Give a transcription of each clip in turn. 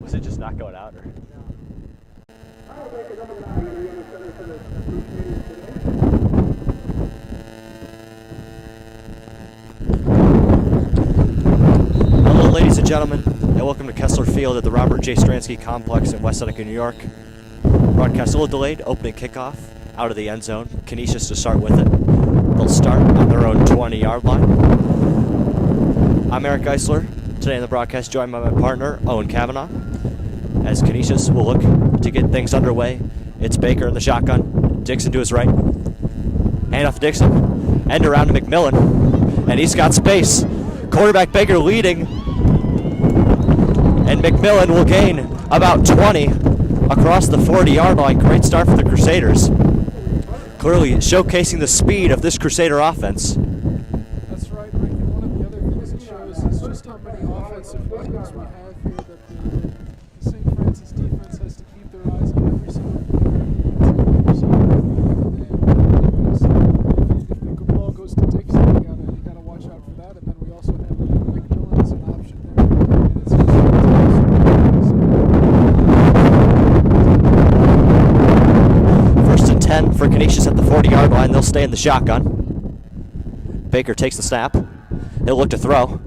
Was it just not going out? Or? Hello, ladies and gentlemen, and welcome to Kessler Field at the Robert J. Stransky Complex in West Seneca, New York. Broadcast a little delayed, opening kickoff out of the end zone. Canisius to start with it. They'll start on their own 20-yard line. I'm Eric Geisler. Today in the broadcast, joined by my partner, Owen Kavanaugh. As Canisius will look to get things underway, it's Baker in the shotgun. Dixon to his right. Hand off to Dixon. End around to McMillan. And he's got space. Quarterback Baker leading. And McMillan will gain about 20 across the 40-yard line. Great start for the Crusaders. Clearly showcasing the speed of this Crusader offense. That's right, Rick. And one of the other things it shows is just how many offensive weapons we have here that the St. Francis defense has to keep their eyes on every single player. If the ball goes to Dixon, you gotta watch out for that. And then we also have McMillan as an option there. And it's just First and 10 for Canisius at the 40-yard line. They'll stay in the shotgun. Baker takes the snap. He'll look to throw.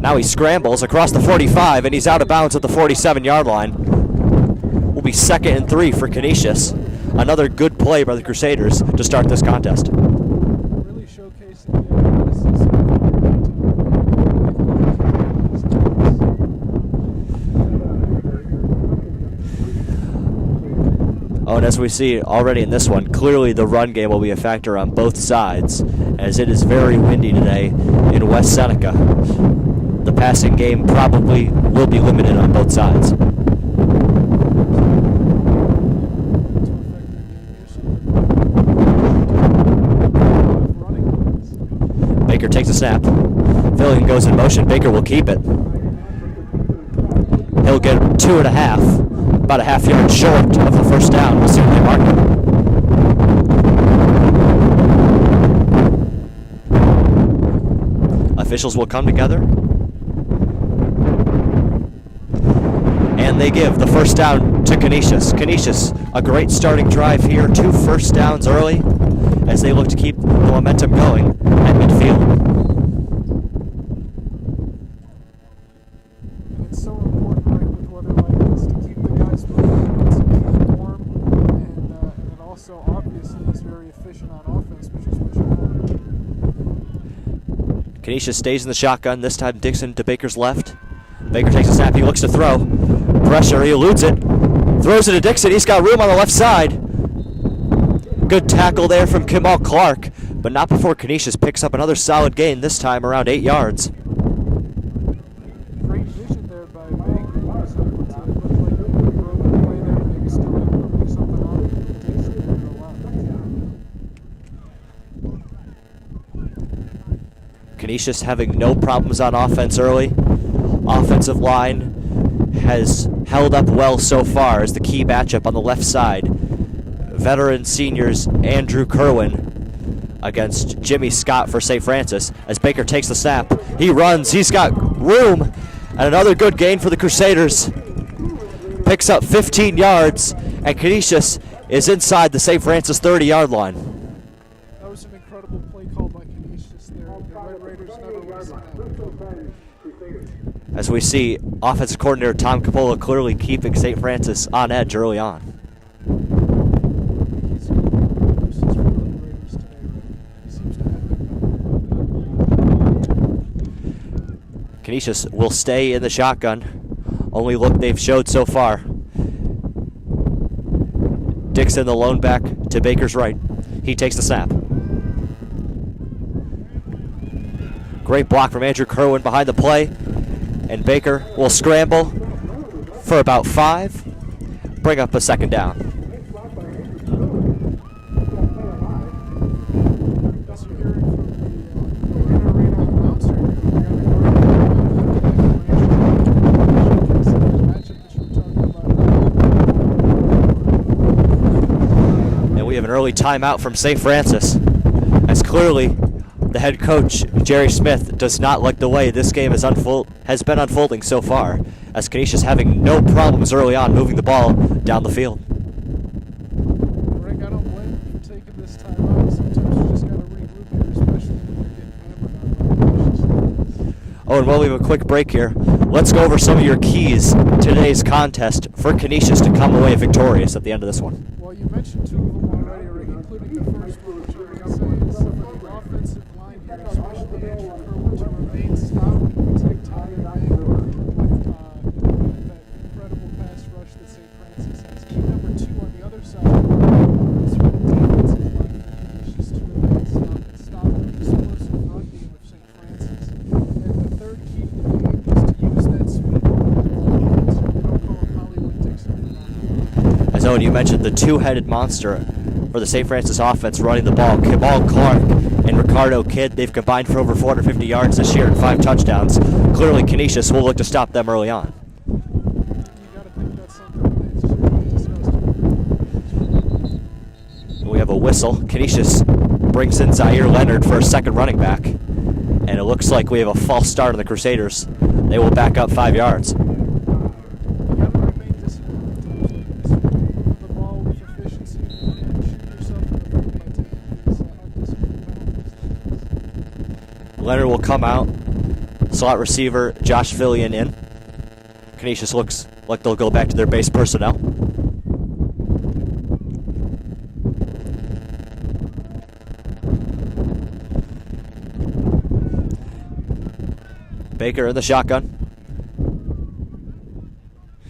Now he scrambles across the 45, and he's out of bounds at the 47-yard line. Will be 2nd and 3 for Canisius. Another good play by the Crusaders to start this contest. Really showcasing the athleticism. Oh, and as we see already in this one, clearly the run game will be a factor on both sides, as it is very windy today in West Seneca. The passing game probably will be limited on both sides. Baker takes a snap. Fillion goes in motion. Baker will keep it. He'll get 2.5. About a half yard short of the first down. We'll see when they mark it. Officials will come together. And they give the first down to Canisius. Canisius, a great starting drive here. 2 first downs early as they look to keep the momentum going at midfield. And it's so important, right, with weather like this to keep the guys moving, to keep them warm, and it also obviously is very efficient on offense, which is what you want. Canisius stays in the shotgun. This time Dixon to Baker's left. Baker takes a snap. He looks to throw. Pressure. He eludes it. Throws it to Dixon. He's got room on the left side. Good tackle there from Kimal Clark, but not before Canisius picks up another solid gain, this time around 8 yards. Great vision there by Baker. It looked like he could throw it away there, maybe still able to make something on it. Dixon there a lot. Canisius having no problems on offense early. Offensive line has held up well so far as the key matchup on the left side. Veteran seniors Andrew Kerwin against Jimmy Scott for St. Francis. As Baker takes the snap, he runs, he's got room, and another good gain for the Crusaders. Picks up 15 yards, and Canisius is inside the St. Francis 30-yard line. That was an incredible play call by Canisius there. The Red Raiders never would have seen that. As we see offensive coordinator Tom Capola clearly keeping St. Francis on edge early on. Canisius will stay in the shotgun. Only look they've showed so far. Dixon, the lone back, to Baker's right. He takes the snap. Great block from Andrew Kerwin behind the play. And Baker will scramble for about 5. Bring up a 2nd down. And we have an early timeout from St. Francis, as clearly The head coach, Jerry Smith, does not like the way this game has been unfolding so far, as Canisius having no problems early on moving the ball down the field. Rick, I don't blame you for taking this time out. Sometimes you just got to regroup here, especially when you're getting hammered on. Oh, and while we have a quick break here, let's go over some of your keys to today's contest for Canisius to come away victorious at the end of this one. Well, you mentioned two of them already, Rick, including the first one, which you're going to say is some of the offensive line here, especially Andrew Kerwin, to remain stopped and take time away with that incredible pass rush that St. Francis has. Key number two on the other side is for the defensive line for Canisius to remain stopped and stop the explosive run game of St. Francis. And the third key to the game is to use that speed. They don't call him Hollywood Dixon. As Owen, you mentioned the two-headed monster for the St. Francis offense running the ball. Kamal Clark and Ricardo Kidd, they've combined for over 450 yards this year and 5 touchdowns. Clearly, Canisius will look to stop them early on. You got to think that's something that should be discussed. We have a whistle. Canisius brings in Zaire Leonard for a second running back. And it looks like we have a false start on the Crusaders. They will back up 5 yards. You got to remain disciplined. Move the ball with efficiency and shoot yourself in the foot by taking these undisciplined penalties. Leonard will come out. Slot receiver Josh Fillion in. Canisius looks like they'll go back to their base personnel. Baker in the shotgun.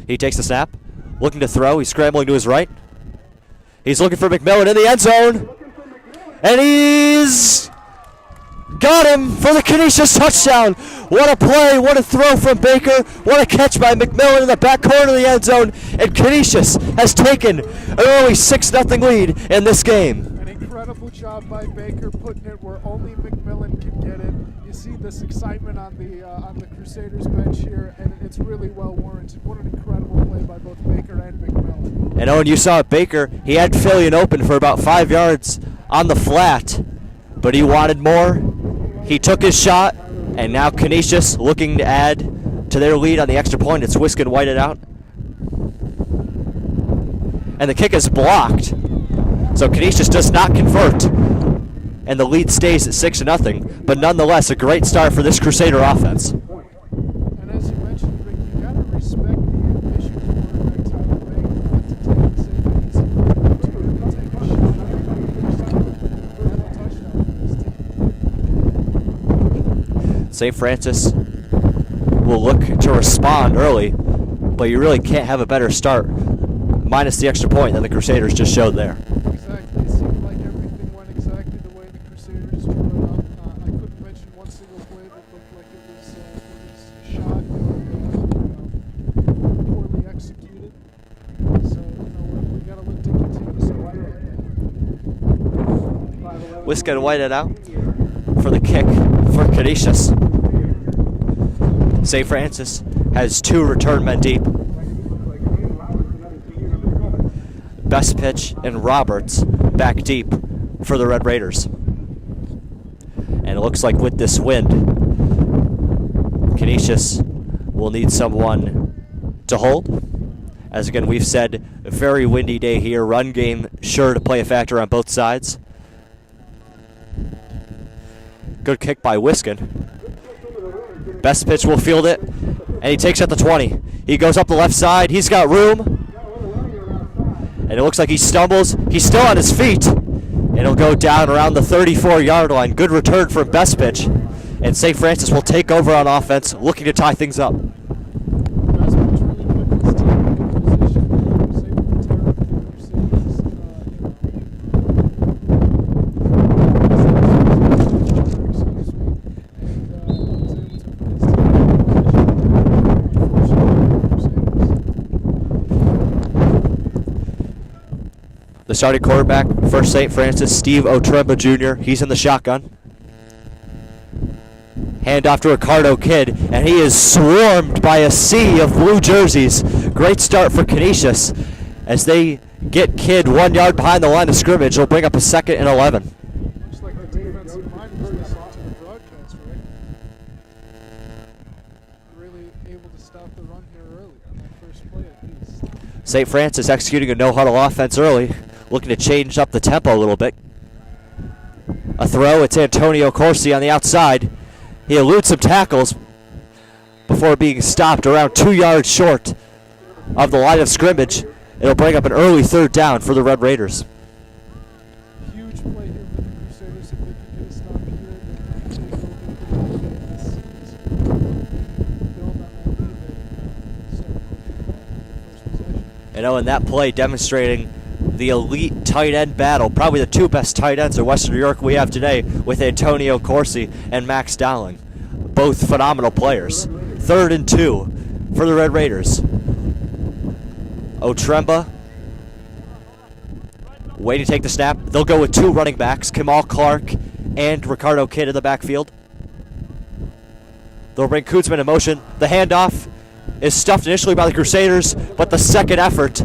He takes the snap. Looking to throw. He's scrambling to his right. He's looking for McMillan in the end zone. And he's got him for the Canisius touchdown. What a play. What a throw from Baker. What a catch by McMillan in the back corner of the end zone. And Canisius has taken an early 6-0 lead in this game. An incredible job by Baker putting it where only McMillan can get it. You see this excitement on the Crusaders bench here, and it's really well warranted. What an incredible play by both Baker and McMillan. And Owen, you saw it, Baker. He had Fillion open for about 5 yards on the flat, but he wanted more. He took his shot, and now Canisius looking to add to their lead on the extra point. It's Wiskin whited out. And the kick is blocked. So Canisius does not convert. And the lead stays at 6-0. But nonetheless, a great start for this Crusader offense. And as you mentioned, Rick, you got to respect the ambition of quarterback Tyler Baker not to take the safe and easy route to really take a shot at the touchdown for this team. St. Francis will look to respond early, but you really can't have a better start, minus the extra point that the Crusaders just showed there. Exactly. It seemed like everything went exactly the way the Crusaders drew it up. I couldn't mention one single play that looked like it was shot or poorly executed. So, we got to look to continue something like that. Wiskin whited out for the kick for Canisius. St. Francis has 2 return men deep. Best pitch and Roberts back deep for the Red Raiders. And it looks like with this wind, Canisius will need someone to hold. As again, we've said, a very windy day here. Run game sure to play a factor on both sides. Good kick by Wiskin. Best pitch will field it, and he takes it at the 20. He goes up the left side. He's got room. And it looks like he stumbles. He's still on his feet. And he'll go down around the 34-yard line. Good return from Best Pitch. And St. Francis will take over on offense, looking to tie things up. Best pitch really put this team in a good position. Was able to tear up the Crusaders. The starting quarterback for St. Francis, Steve Otremba Jr., he's in the shotgun. Handoff to Ricardo Kidd, and he is swarmed by a sea of blue jerseys. Great start for Canisius as they get Kidd 1 yard behind the line of scrimmage. They'll bring up a 2nd and 11. Looks like the defensive line was listening to broadcast, Rick. Really able to stop the run here early on that first play at least. St. Francis executing a no-huddle offense early, looking to change up the tempo a little bit. A throw, it's Antonio Corsi on the outside. He eludes some tackles before being stopped around 2 yards short of the line of scrimmage. It'll bring up an early third down for the Red Raiders. Huge play here for the Crusaders if they can get a stop here. They can take over this build on that lead they started with the first possession. And that play demonstrating the elite tight end battle, probably the two best tight ends in Western New York we have today, with Antonio Corsi and Max Dowling. Both phenomenal players. 3rd and 2 for the Red Raiders. Otremba waiting to take the snap. They'll go with 2 running backs, Kamal Clark and Ricardo Kidd in the backfield. They'll bring Kuzman in motion. The handoff is stuffed initially by the Crusaders, but the second effort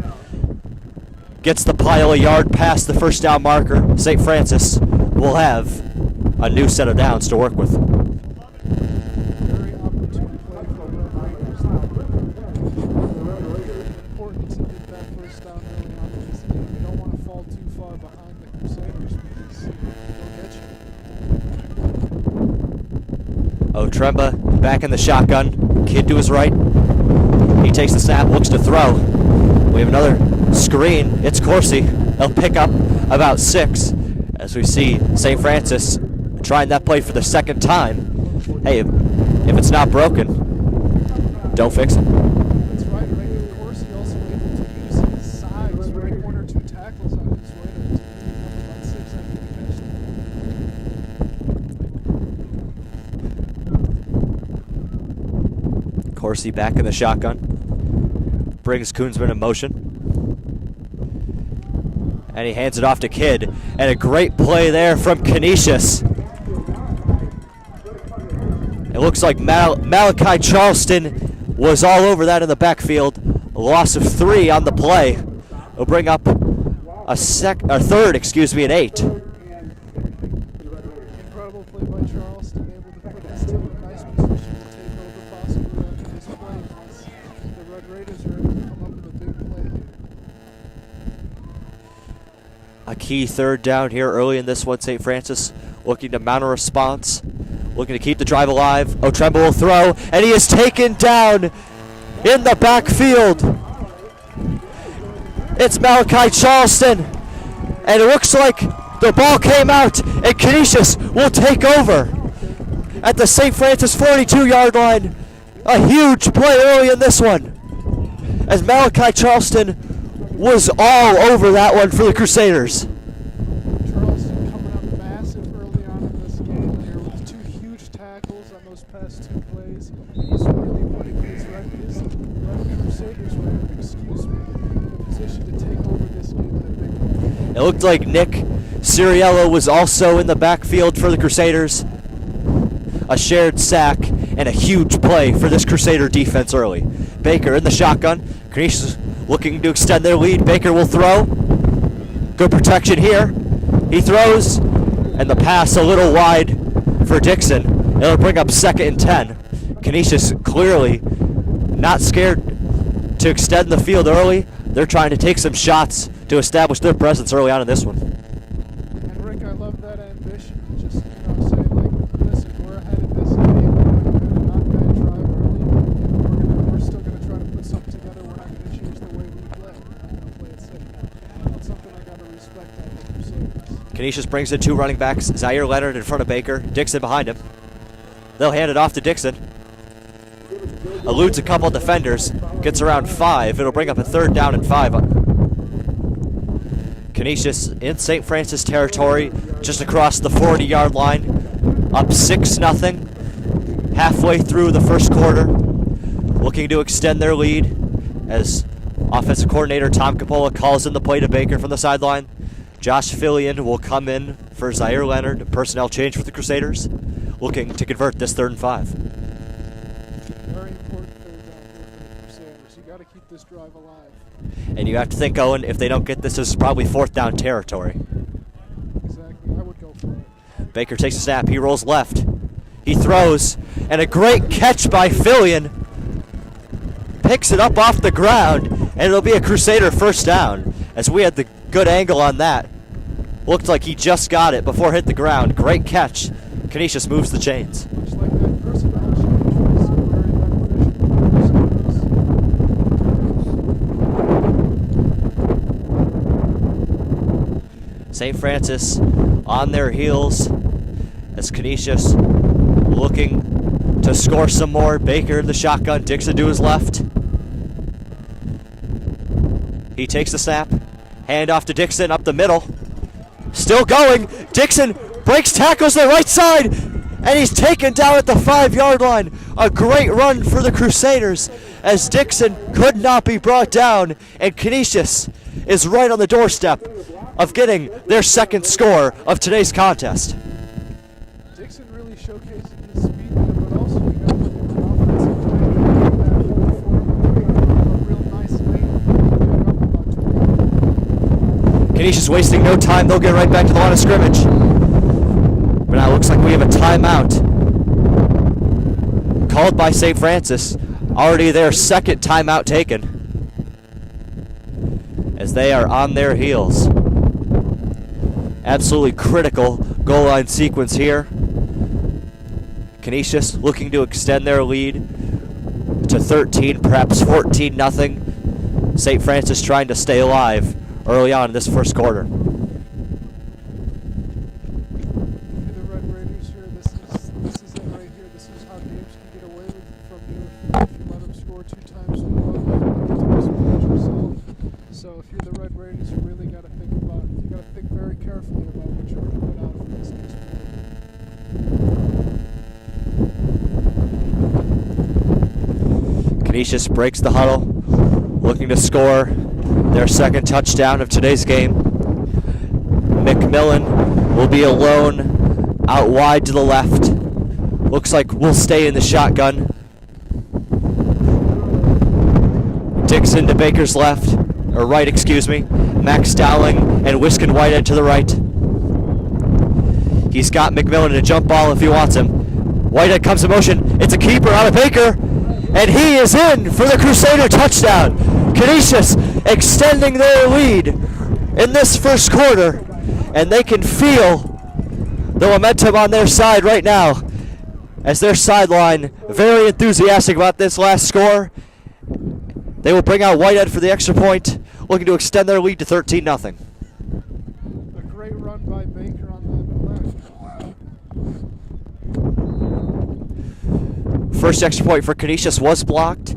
gets the pile a yard past the first down marker. St. Francis will have a new set of downs to work with. Very opportune play for the Red Raiders. Important to get that first down early on in this game. You don't want to fall too far behind the Crusaders because they'll get you. Otremba back in the shotgun. Kidd to his right. He takes the snap, looks to throw. We have another screen. It's Corsi. He'll pick up about 6 as we see St. Francis trying that play for the second time. Hey, if it's not broken, don't fix it. That's right, Rick. Corsi also able to use his size, right? 1 or 2 tackles on his way to pick up about 6 after the catch. Corsi back in the shotgun. Brings Kuzman in motion. And he hands it off to Kidd. And a great play there from Canisius. It looks like Malachi Charleston was all over that in the backfield. A loss of 3 on the play. It'll bring up a third, and 8. Incredible play by Charleston, able to put his team in a nice position to take over possibly after this play. Once the Red Raiders are able to come up with a big play here. A key third down here early in this one. St. Francis looking to mount a response, looking to keep the drive alive. Otremba will throw, and he is taken down in the backfield. It's Malachi Charleston, and it looks like the ball came out, and Canisius will take over at the St. Francis 42-yard line. A huge play early in this one, as Malachi Charleston was all over that one for the Crusaders. Charleston coming up massive early on in this game here with 2 huge tackles on those past 2 plays. He's really putting his Crusaders in a position to take over this game in a big way. It looked like Nick Ciriello was also in the backfield for the Crusaders. A shared sack and a huge play for this Crusader defense early. Baker in the shotgun. Canisius looking to extend their lead. Baker will throw. Good protection here. He throws, and the pass a little wide for Dixon. It'll bring up 2nd and 10. Canisius clearly not scared to extend the field early. They're trying to take some shots to establish their presence early on in this one. And Rick, I love that ambition. Just, say like, listen, we're ahead of this game. We're going to knock that drive early. We're still going to try to put something together. We're not going to change the way we play. We're not going to play it safe. That's something I got to respect on the Crusaders. Canisius brings in 2 running backs. Zaire Leonard in front of Baker. Dixon behind him. They'll hand it off to Dixon. Eludes a couple defenders. Gets around 5. It'll bring up a 3rd down and 5. Canisius in St. Francis territory, just across the 40-yard line. Up 6-0. Halfway through the first quarter. Looking to extend their lead as offensive coordinator Tom Capola calls in the play to Baker from the sideline. Josh Fillion will come in for Zaire Leonard. Personnel change for the Crusaders. Looking to convert this 3rd and 5. Very important third down here for the Crusaders. You got to keep this drive alive. And you have to think, Owen, if they don't get this, this is probably 4th down territory. Exactly. I would go for it. Baker takes a snap. He rolls left. He throws, and a great catch by Fillion. Picks it up off the ground, and it'll be a Crusader first down, as we had the good angle on that. Looked like he just got it before it hit the ground. Great catch. Canisius moves the chains. Much like that personnel change, we see very beneficial. St. Francis on their heels as Canisius looking to score some more. Baker in the shotgun, Dixon to his left. He takes the snap, hand off to Dixon up the middle. Still going, Dixon breaks tackles to the right side, and he's taken down at the 5-yard line. A great run for the Crusaders as Dixon could not be brought down, and Canisius is right on the doorstep of getting their second score of today's contest. Dixon really showcasing his speed there, but also you got with an offensive plan that whole form, a real nice lane to pick up about 20. Canisius wasting no time. They'll get right back to the line of scrimmage. But now it looks like we have a timeout called by St. Francis. Already their second timeout taken as they are on their heels. Absolutely critical goal line sequence here. Canisius looking to extend their lead to 13, perhaps 14-0. St. Francis trying to stay alive early on in this first quarter. For the Red Raiders here, this is it right here. This is how games can get away from you if you let them score 2 times in a row. So if you're the Red Raiders, you really got to think about it. You got to think very carefully about what you're going to put out for this next quarter. Canisius breaks the huddle, looking to score their second touchdown of today's game. McMillan will be alone out wide to the left. Looks like we'll stay in the shotgun. Dixon to Baker's left, or right, excuse me. Max Dowling and Wiskin Whitehead to the right. He's got McMillan in a jump ball if he wants him. Whitehead comes in motion. It's a keeper out of Baker, and he is in for the Crusader touchdown. Canisius extending their lead in this first quarter, and they can feel the momentum on their side right now as their sideline very enthusiastic about this last score. They will bring out Whitehead for the extra point, looking to extend their lead to 13-0. A great run by Baker on that left. First extra point for Canisius was blocked.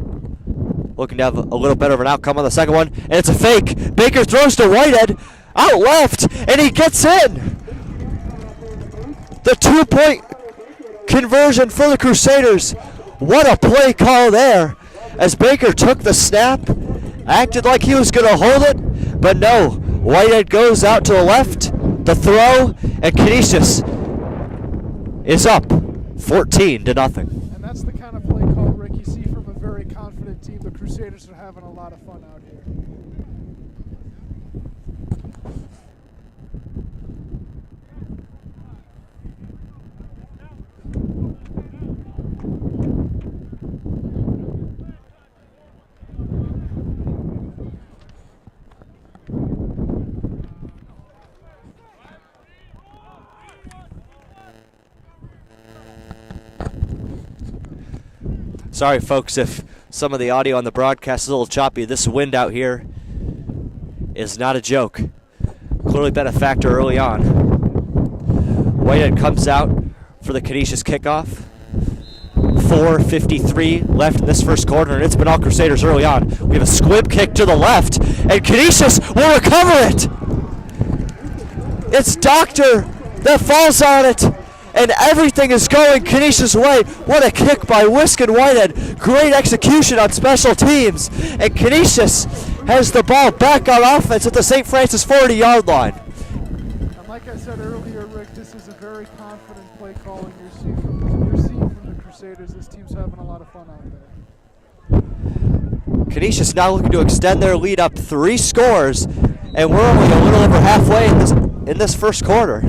Looking to have a little better of an outcome on the second one. And it's a fake. Baker throws to Whitehead. Out left. And he gets in. The 2-point conversion for the Crusaders. What a play call there. As Baker took the snap. Acted like he was going to hold it. But no. Whitehead goes out to the left. The throw. And Canisius is up 14-0. And that's the kind of play call, Rick, you see from a very confident team. The Crusaders are having a lot of fun out here. Sorry, folks, if some of the audio on the broadcast is a little choppy. This wind out here is not a joke. Clearly been a factor early on. Whitehead comes out for the Canisius kickoff. 4:53 left in this first quarter, and it's been all Crusaders early on. We have a squib kick to the left, and Canisius will recover it. It's Doctor that falls on it. And everything is going Canisius' way. What a kick by Wiskin Whitehead. Great execution on special teams. And Canisius has the ball back on offense at the St. Francis 40-yard line. And like I said earlier, Rick, this is a very confident play call, and you're seeing from the Crusaders, this team's having a lot of fun out there. Canisius now looking to extend their lead up 3 scores. And we're only a little over halfway in this first quarter.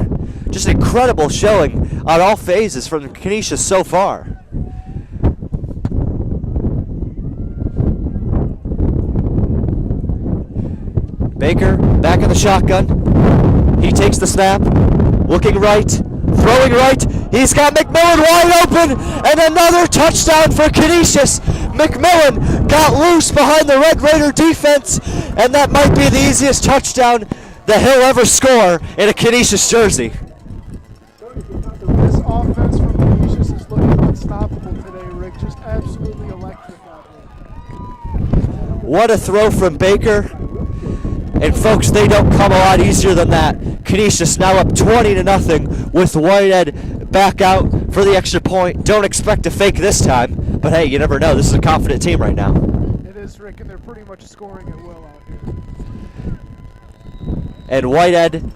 Just an incredible showing on all phases from Canisius so far. Baker back in the shotgun. He takes the snap, looking right, throwing right. He's got McMillan wide open, and another touchdown for Canisius. McMillan got loose behind the Red Raider defense, and that might be the easiest touchdown that he'll ever score in a Canisius jersey. This offense from Canisius is looking unstoppable today, Rick. Just absolutely electric out there. What a throw from Baker. And folks, they don't come a lot easier than that. Canisius now up 20-0 with Whitehead back out for the extra point. Don't expect to fake this time, but hey, you never know. This is a confident team right now. It is, Rick, and they're pretty much scoring at will out here. And Whitehead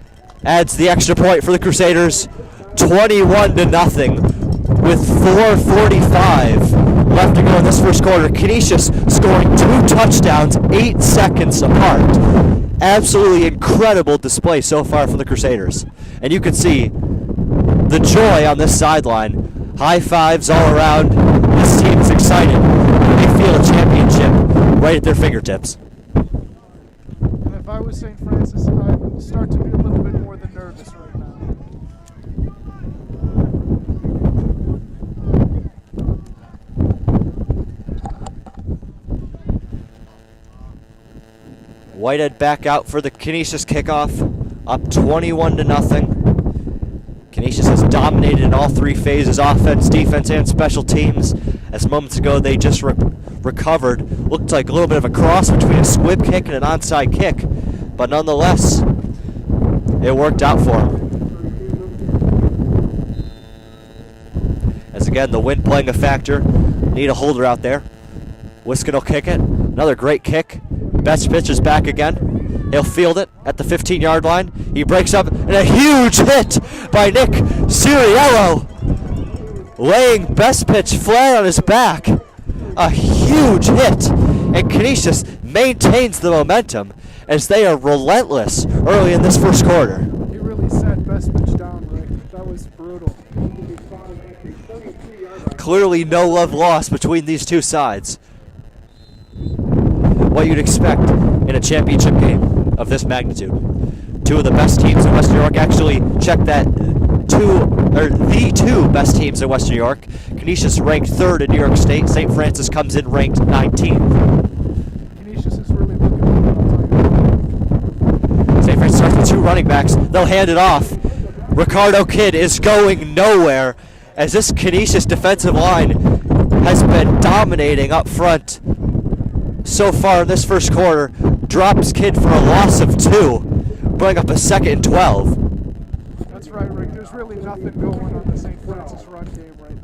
adds the extra point for the Crusaders, 21-0 with 4:45 left to go in this first quarter. Canisius scoring 2 touchdowns 8 seconds apart. Absolutely incredible display so far from the Crusaders. And you can see the joy on this sideline. High fives all around. This team is excited. They feel a championship right at their fingertips. And if I was St. Francis, I'd start to be a little bit more than nervous right now. Whitehead back out for the Canisius kickoff, up 21-0. Canisius has dominated in all 3 phases, offense, defense, and special teams. As moments ago they just recovered. Looked like a little bit of a cross between a squib kick and an onside kick, but nonetheless, it worked out for them. As again, the wind playing a factor. Need a holder out there. Wiskin will kick it. Another great kick. Best pitch is back again. He'll field it at the 15-yard line. He breaks up, and a huge hit by Nick Ciriello, laying best pitch flat on his back. A huge hit, and Canisius maintains the momentum as they are relentless early in this first quarter. He really set best pitch down, Rick. That was brutal. Clearly no love lost between these two sides. What you'd expect in a championship game of this magnitude. 2 of the best teams in Western New York. Actually, check that. The two best teams in Western New York. Canisius ranked 3rd in New York State. St. Francis comes in ranked 19th. Canisius is really looking good, I'll tell you. St. Francis starts with 2 running backs. They'll hand it off. Ricardo Kidd is going nowhere as this Canisius defensive line has been dominating up front so far in this first quarter. Drops Kidd for a loss of 2, bring up a 2nd and 12. That's right, Rick. There's really nothing going on the St. Francis run game right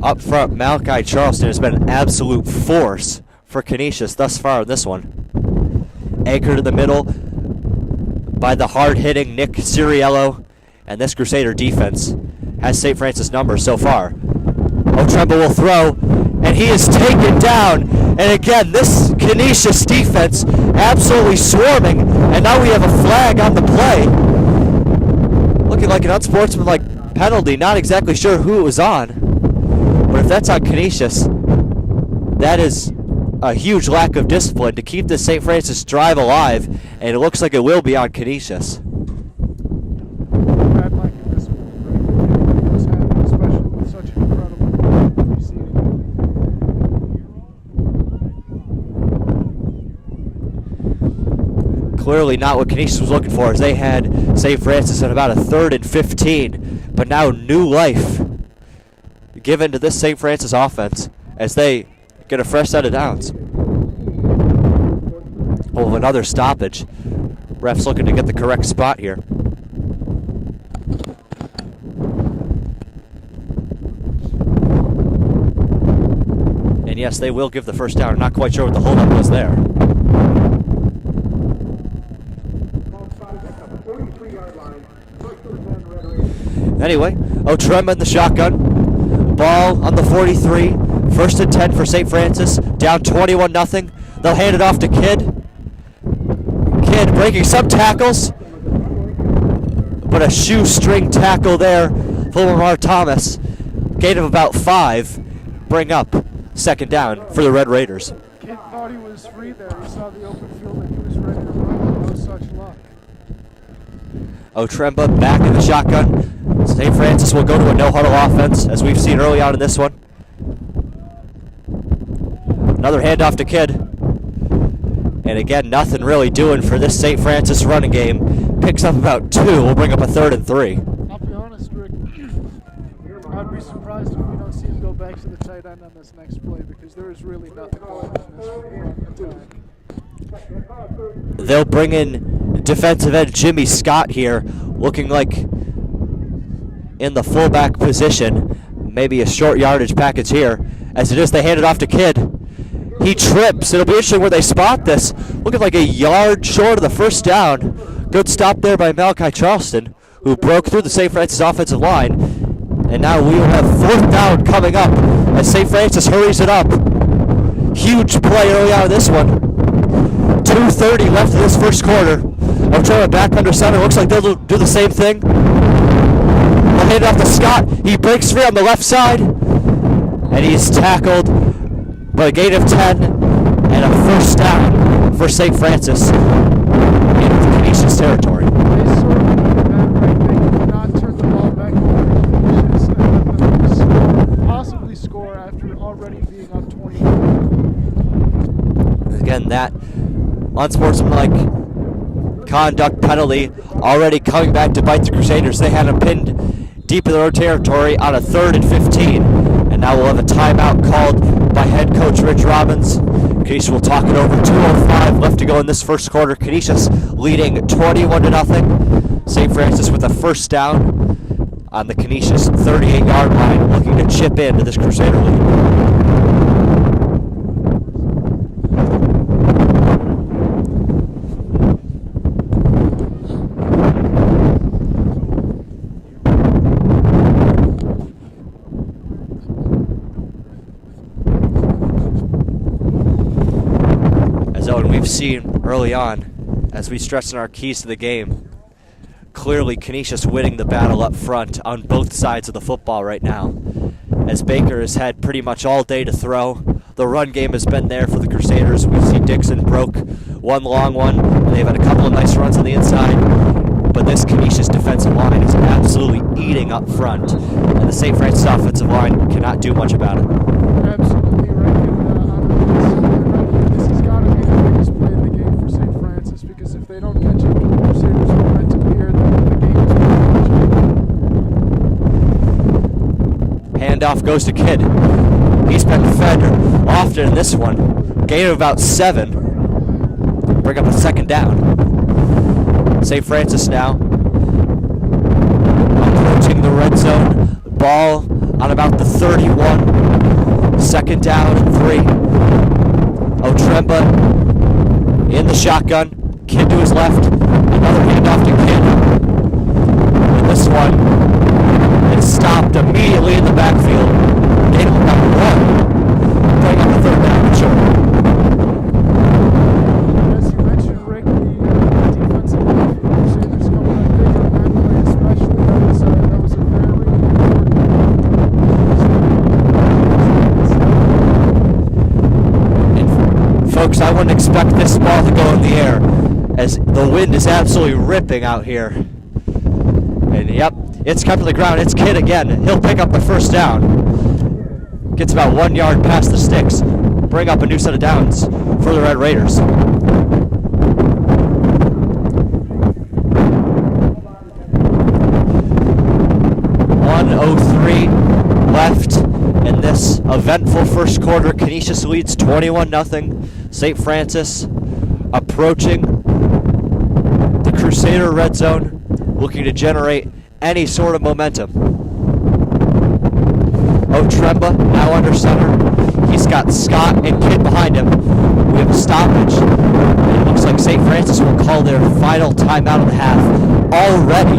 now. Up front, Malachi Charleston has been an absolute force for Canisius thus far in this one. Anchored in the middle by the hard-hitting Nick Ciriello, and this Crusader defense has St. Francis numbers so far. O'Tremble will throw, and he is taken down. And again, this Canisius defense absolutely swarming, and now we have a flag on the play. Looking like an unsportsmanlike penalty, not exactly sure who it was on. But if that's on Canisius, that is a huge lack of discipline to keep this St. Francis drive alive, and it looks like it will be on Canisius. Bad luck in this one, Rick. What's happened, especially with such an incredible receiving. Clearly not what Canisius was looking for, as they had St. Francis at about a 3rd and 15. But now new life given to this St. Francis offense as they get a fresh set of downs. Oh, another stoppage. Ref's looking to get the correct spot here. And yes, they will give the first down. Not quite sure what the holdup was there. Anyway, O'Tremble in the shotgun. Ball on the 43. 1st and 10 for St. Francis. Down 21-0. They'll hand it off to Kidd. Kidd breaking some tackles. but a shoestring tackle there for Lamar Thomas. Gain of about 5. Bring up second down for the Red Raiders. Kid thought he was free there. He saw the open field and he was ready to run. No such luck. Otremba back in the shotgun. St. Francis will go to a no-huddle offense, as we've seen early on in this one. Another handoff to Kidd. And again, nothing really doing for this St. Francis running game. Picks up about 2. We'll bring up a 3rd and 3. I'll be honest, Rick. I'd be surprised if we don't see him go back to the tight end on this next play, because there is really nothing going on in this attack. They'll bring in defensive end Jimmy Scott here, looking like in the fullback position. Maybe a short yardage package here. As it is, they hand it off to Kidd. He trips. It'll be interesting where they spot this. Looking like a yard short of the first down. Good stop there by Malachi Charleston, who broke through the St. Francis offensive line. And now we will have 4th down coming up as St. Francis hurries it up. Huge play early on in this one. 2:30 left in this first quarter. Ochoa back under center. Looks like they'll do the same thing. They'll hand it off to Scott. He breaks free on the left side. And he's tackled by a gain of 10 and a first down for St. Francis in Canisius territory. They sort of did that right. They could not turn the ball back over to Canisius and let them possibly score after already being up 20. Again, that unsportsmanlike conduct penalty already coming back to bite the Crusaders. They had him pinned deep in their own territory on a 3rd and 15. And now we'll have a timeout called by head coach Rich Robbins. Canisius will talk it over. 2:05 left to go in this first quarter. Canisius leading 21-0. St. Francis with a first down on the Canisius 38-yard line, looking to chip into this Crusader lead. We've seen early on, as we stress in our keys to the game, clearly Canisius winning the battle up front on both sides of the football right now, as Baker has had pretty much all day to throw. The run game has been there for the Crusaders. We see Dixon broke one long one, and they've had a couple of nice runs on the inside, but this Canisius defensive line is absolutely eating up front, and the St. Francis offensive line cannot do much about it. Absolutely right. This has got to be the biggest play of the game for St. Francis, because if they don't catch up to the Crusaders' momentum here, then the game is pretty much. Handoff goes to Kidd. He's been fed often in this one. Gain of about 7. Bring up a second down. St. Francis now approaching the red zone. Ball on about the 31. Second down and 3. Otremba in the shotgun. Kidd to his left. Another handoff to Kidd. And this one is stopped immediately in the backfield. Gain of about 1. Bring up the third down and short. As you mentioned, Rick, the defensive line for the Crusaders coming up big on that play, especially. That was a very important. Folks, I wouldn't expect this ball to go in the air, as the wind is absolutely ripping out here. And yep, it's kept to the ground. It's Kidd again. He'll pick up the first down. Gets about 1 yard past the sticks. Bring up a new set of downs for the Red Raiders. .103 left in this eventful first quarter. Canisius leads 21-0. St. Francis approaching the Crusader red zone, looking to generate any sort of momentum. Otremba now under center. He's got Scott and Kidd behind him. We have a stoppage. And it looks like St. Francis will call their final timeout of the half already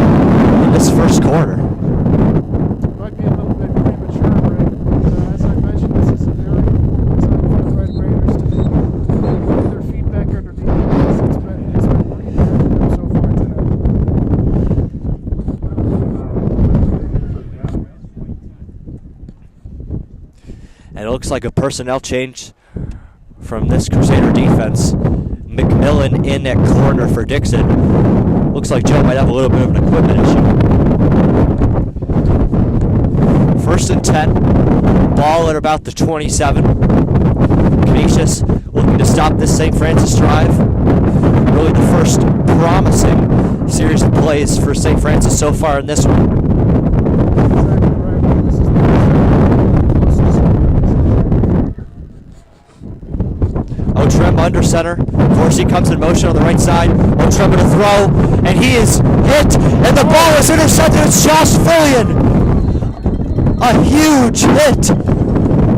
in this first quarter. Might be a little bit premature, Rick, but as I mentioned, this is a very important time for the Red Raiders to get their feet back underneath them. It's been pretty bad for them so far today. And it looks like a personnel change from this Crusader defense. McMillan in at corner for Dixon. Looks like Joe might have a little bit of an equipment issue. First and 10. Ball at about the 27. Canisius looking to stop this St. Francis drive. Really the first promising series of plays for St. Francis so far in this one. Otrem under center. Varsity comes in motion on the right side. Otrem to throw, and he is hit, and the ball is intercepted. It's Josh Fillion. A huge hit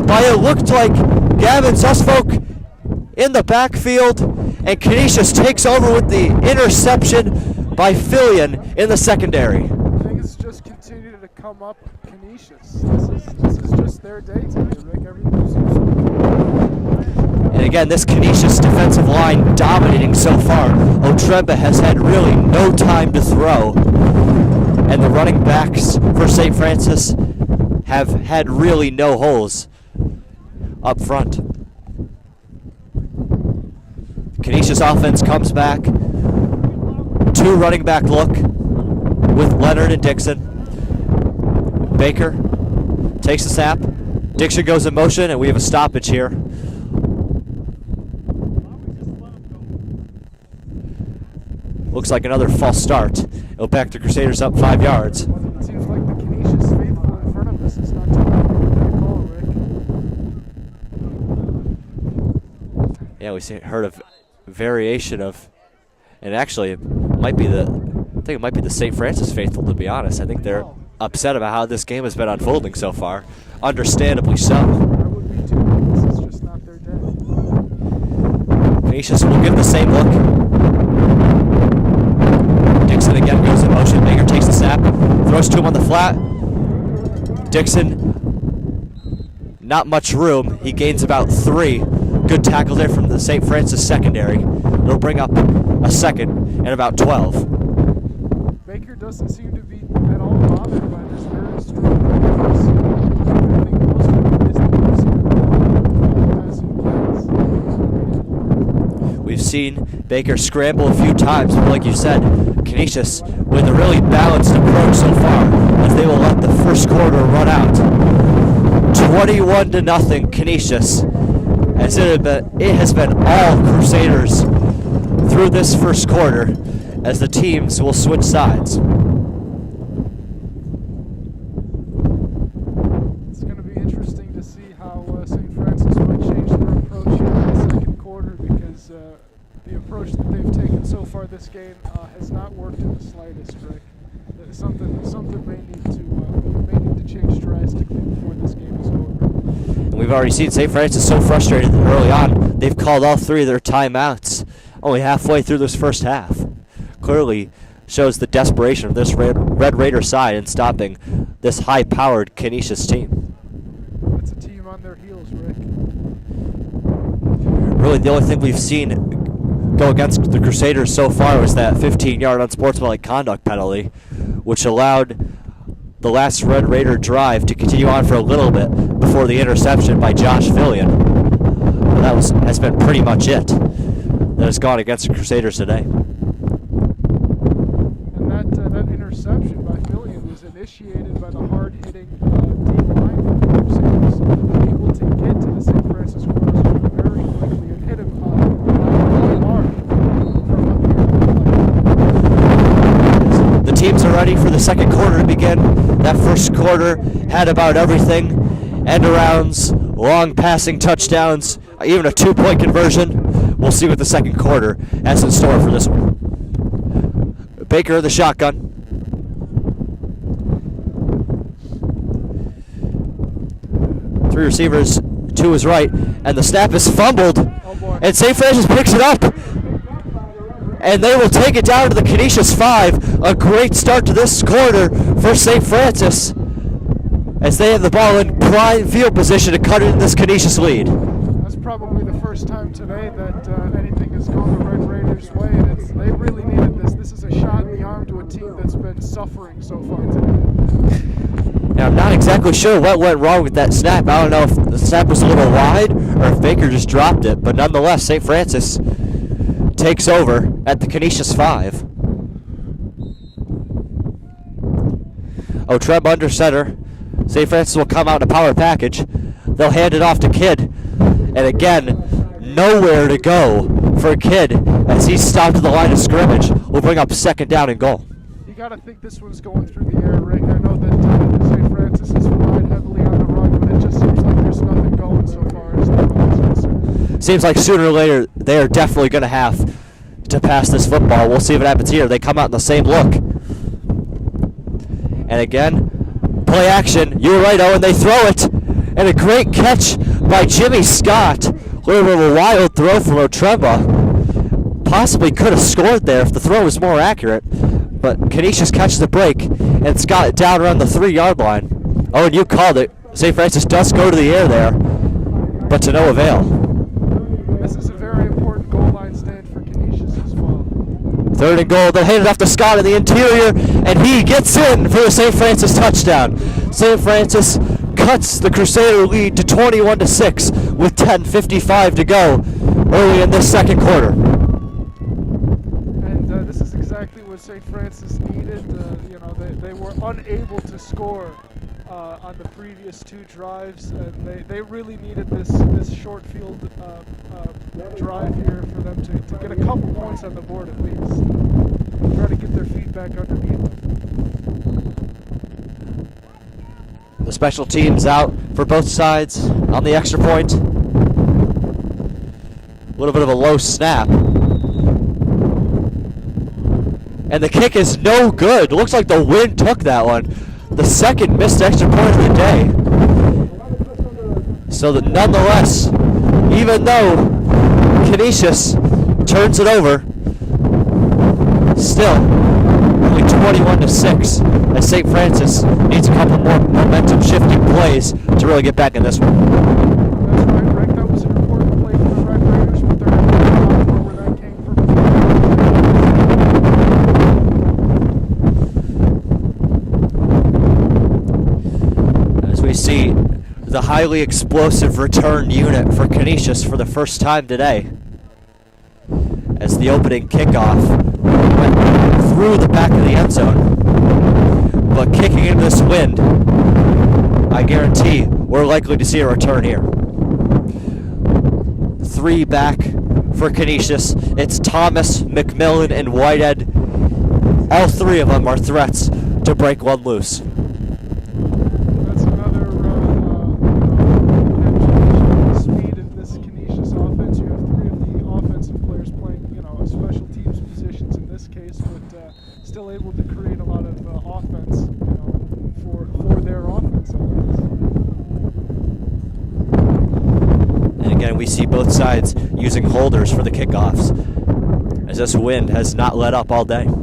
by, it looked like, Gavin Zusfolk in the backfield, and Canisius takes over with the interception by Fillion in the secondary. Things just continue to come up Canisius. This is just their day today, Rick. Everything seems so good. And again, this Canisius defensive line dominating so far. Otremba has had really no time to throw. And the running backs for St. Francis have had really no holes up front. Canisius offense comes back. Two running back look with Leonard and Dixon. Baker takes the snap. Dixon goes in motion, and we have a stoppage here. Looks like another false start. It'll back the Crusaders up 5 yards. It seems like the Canisius faithful in front of us is not taking that call, Rick. Yeah, we heard a variation of, and actually it might be I think it might be the St. Francis faithful, to be honest. I think they're upset about how this game has been unfolding so far. Understandably so. I would be too. This is just not their day. Canisius will give the same look. Dixon again goes in motion. Baker takes the snap, throws to him on the flat. Dixon, not much room. He gains about 3. Good tackle there from the St. Francis secondary. It'll bring up a second and about 12. Baker doesn't seem to be at all bothered by this very strong defense. I think most of it is the passing plays. We've seen Baker scramble a few times, but like you said, Canisius with a really balanced approach so far, as they will let the first quarter run out. 21-0 Canisius, as it has been all Crusaders through this first quarter, as the teams will switch sides. It's going to be interesting to see how St. Francis might change their approach here in the second quarter, because the approach that they've taken so far this game has not worked in the slightest, Rick. Something may need to change drastically before this game is over. And we've already seen St. Francis so frustrated early on. They've called all 3 of their timeouts only halfway through this first half. Clearly shows the desperation of this Red Raider side in stopping this high-powered Canisius team. It's a team on their heels, Rick. Really, the only thing we've seen go against the Crusaders so far was that 15-yard unsportsmanlike conduct penalty, which allowed the last Red Raider drive to continue on for a little bit before the interception by Josh Fillion. But that has been pretty much it that has gone against the Crusaders today. And that interception by Fillion was initiated by the hard-hitting D-line from the Crusaders, able to get to the St. Francis quarterback very quickly and hit him really hard from up here. The teams are ready for the second quarter to begin. That first quarter had about everything. End arounds, long passing touchdowns, even a 2-point conversion. We'll see what the second quarter has in store for this one. Baker in the shotgun. Three receivers to his right, and the snap is fumbled. And St. Francis picks it up. And they will take it down to the Canisius 5. A great start to this quarter for St. Francis, as they have the ball in prime field position to cut in this Canisius lead. That's probably the first time today that anything has gone the Red Raiders' way, and they really needed this. This is a shot in the arm to a team that's been suffering so far today. Now, I'm not exactly sure what went wrong with that snap. I don't know if the snap was a little wide or if Baker just dropped it. But nonetheless, St. Francis takes over at the Canisius 5. Otremba under center. St. Francis will come out in a power package. They'll hand it off to Kidd. And again, nowhere to go for Kidd as he's stopped at the line of scrimmage. Will bring up second down and goal. You got to think this one's going through the air, Rick. I know that St. Francis has relied heavily on the run, but it just seems like there's nothing going so far as the run is concerned. Seems like sooner or later they are definitely going to have to pass this football. We'll see what happens here. They come out in the same look. And again, play action. You were right, Owen. They throw it. And a great catch by Jimmy Scott. A little bit of a wild throw from Otremba. Possibly could have scored there if the throw was more accurate. But Canisius catches the break, and Scott down around the 3-yard line. Owen, you called it. St. Francis does go to the air there, but to no avail. This is a very important goal line stand for Canisius as well. 3rd and goal. They'll hand it off to Scott in the interior, and he gets in for the St. Francis touchdown. St. Francis cuts the Crusader lead to 21-6 with 10:55 to go early in this second quarter. And this is exactly what St. Francis needed. They were unable to score on the previous 2 drives, and they really needed this short field drive here for them to get a couple points on the board at least. Try to get their feet back underneath them. The special teams out for both sides on the extra point. A little bit of a low snap. And the kick is no good. Looks like the wind took that one. The second missed extra point of the day. So that nonetheless, even though Canisius turns it over, still only 21-6 as St. Francis needs a couple more momentum shifting plays to really get back in this one. That's right, Rick. That was an important play for the Red Raiders, but they're not sure where that came from. As we see the highly explosive return unit for Canisius for the first time today, as the opening kickoff went through the back of the end zone. But kicking into this wind, I guarantee we're likely to see a return here. 3 back for Canisius. It's Thomas, McMillan, and Whitehead. All 3 of them are threats to break one loose. That's another speed in this Canisius offense. You have 3 of the offensive players playing, special teams positions in this case, but still able to create a lot of offense, for their offense. And again, we see both sides using holders for the kickoffs, as this wind has not let up all day. And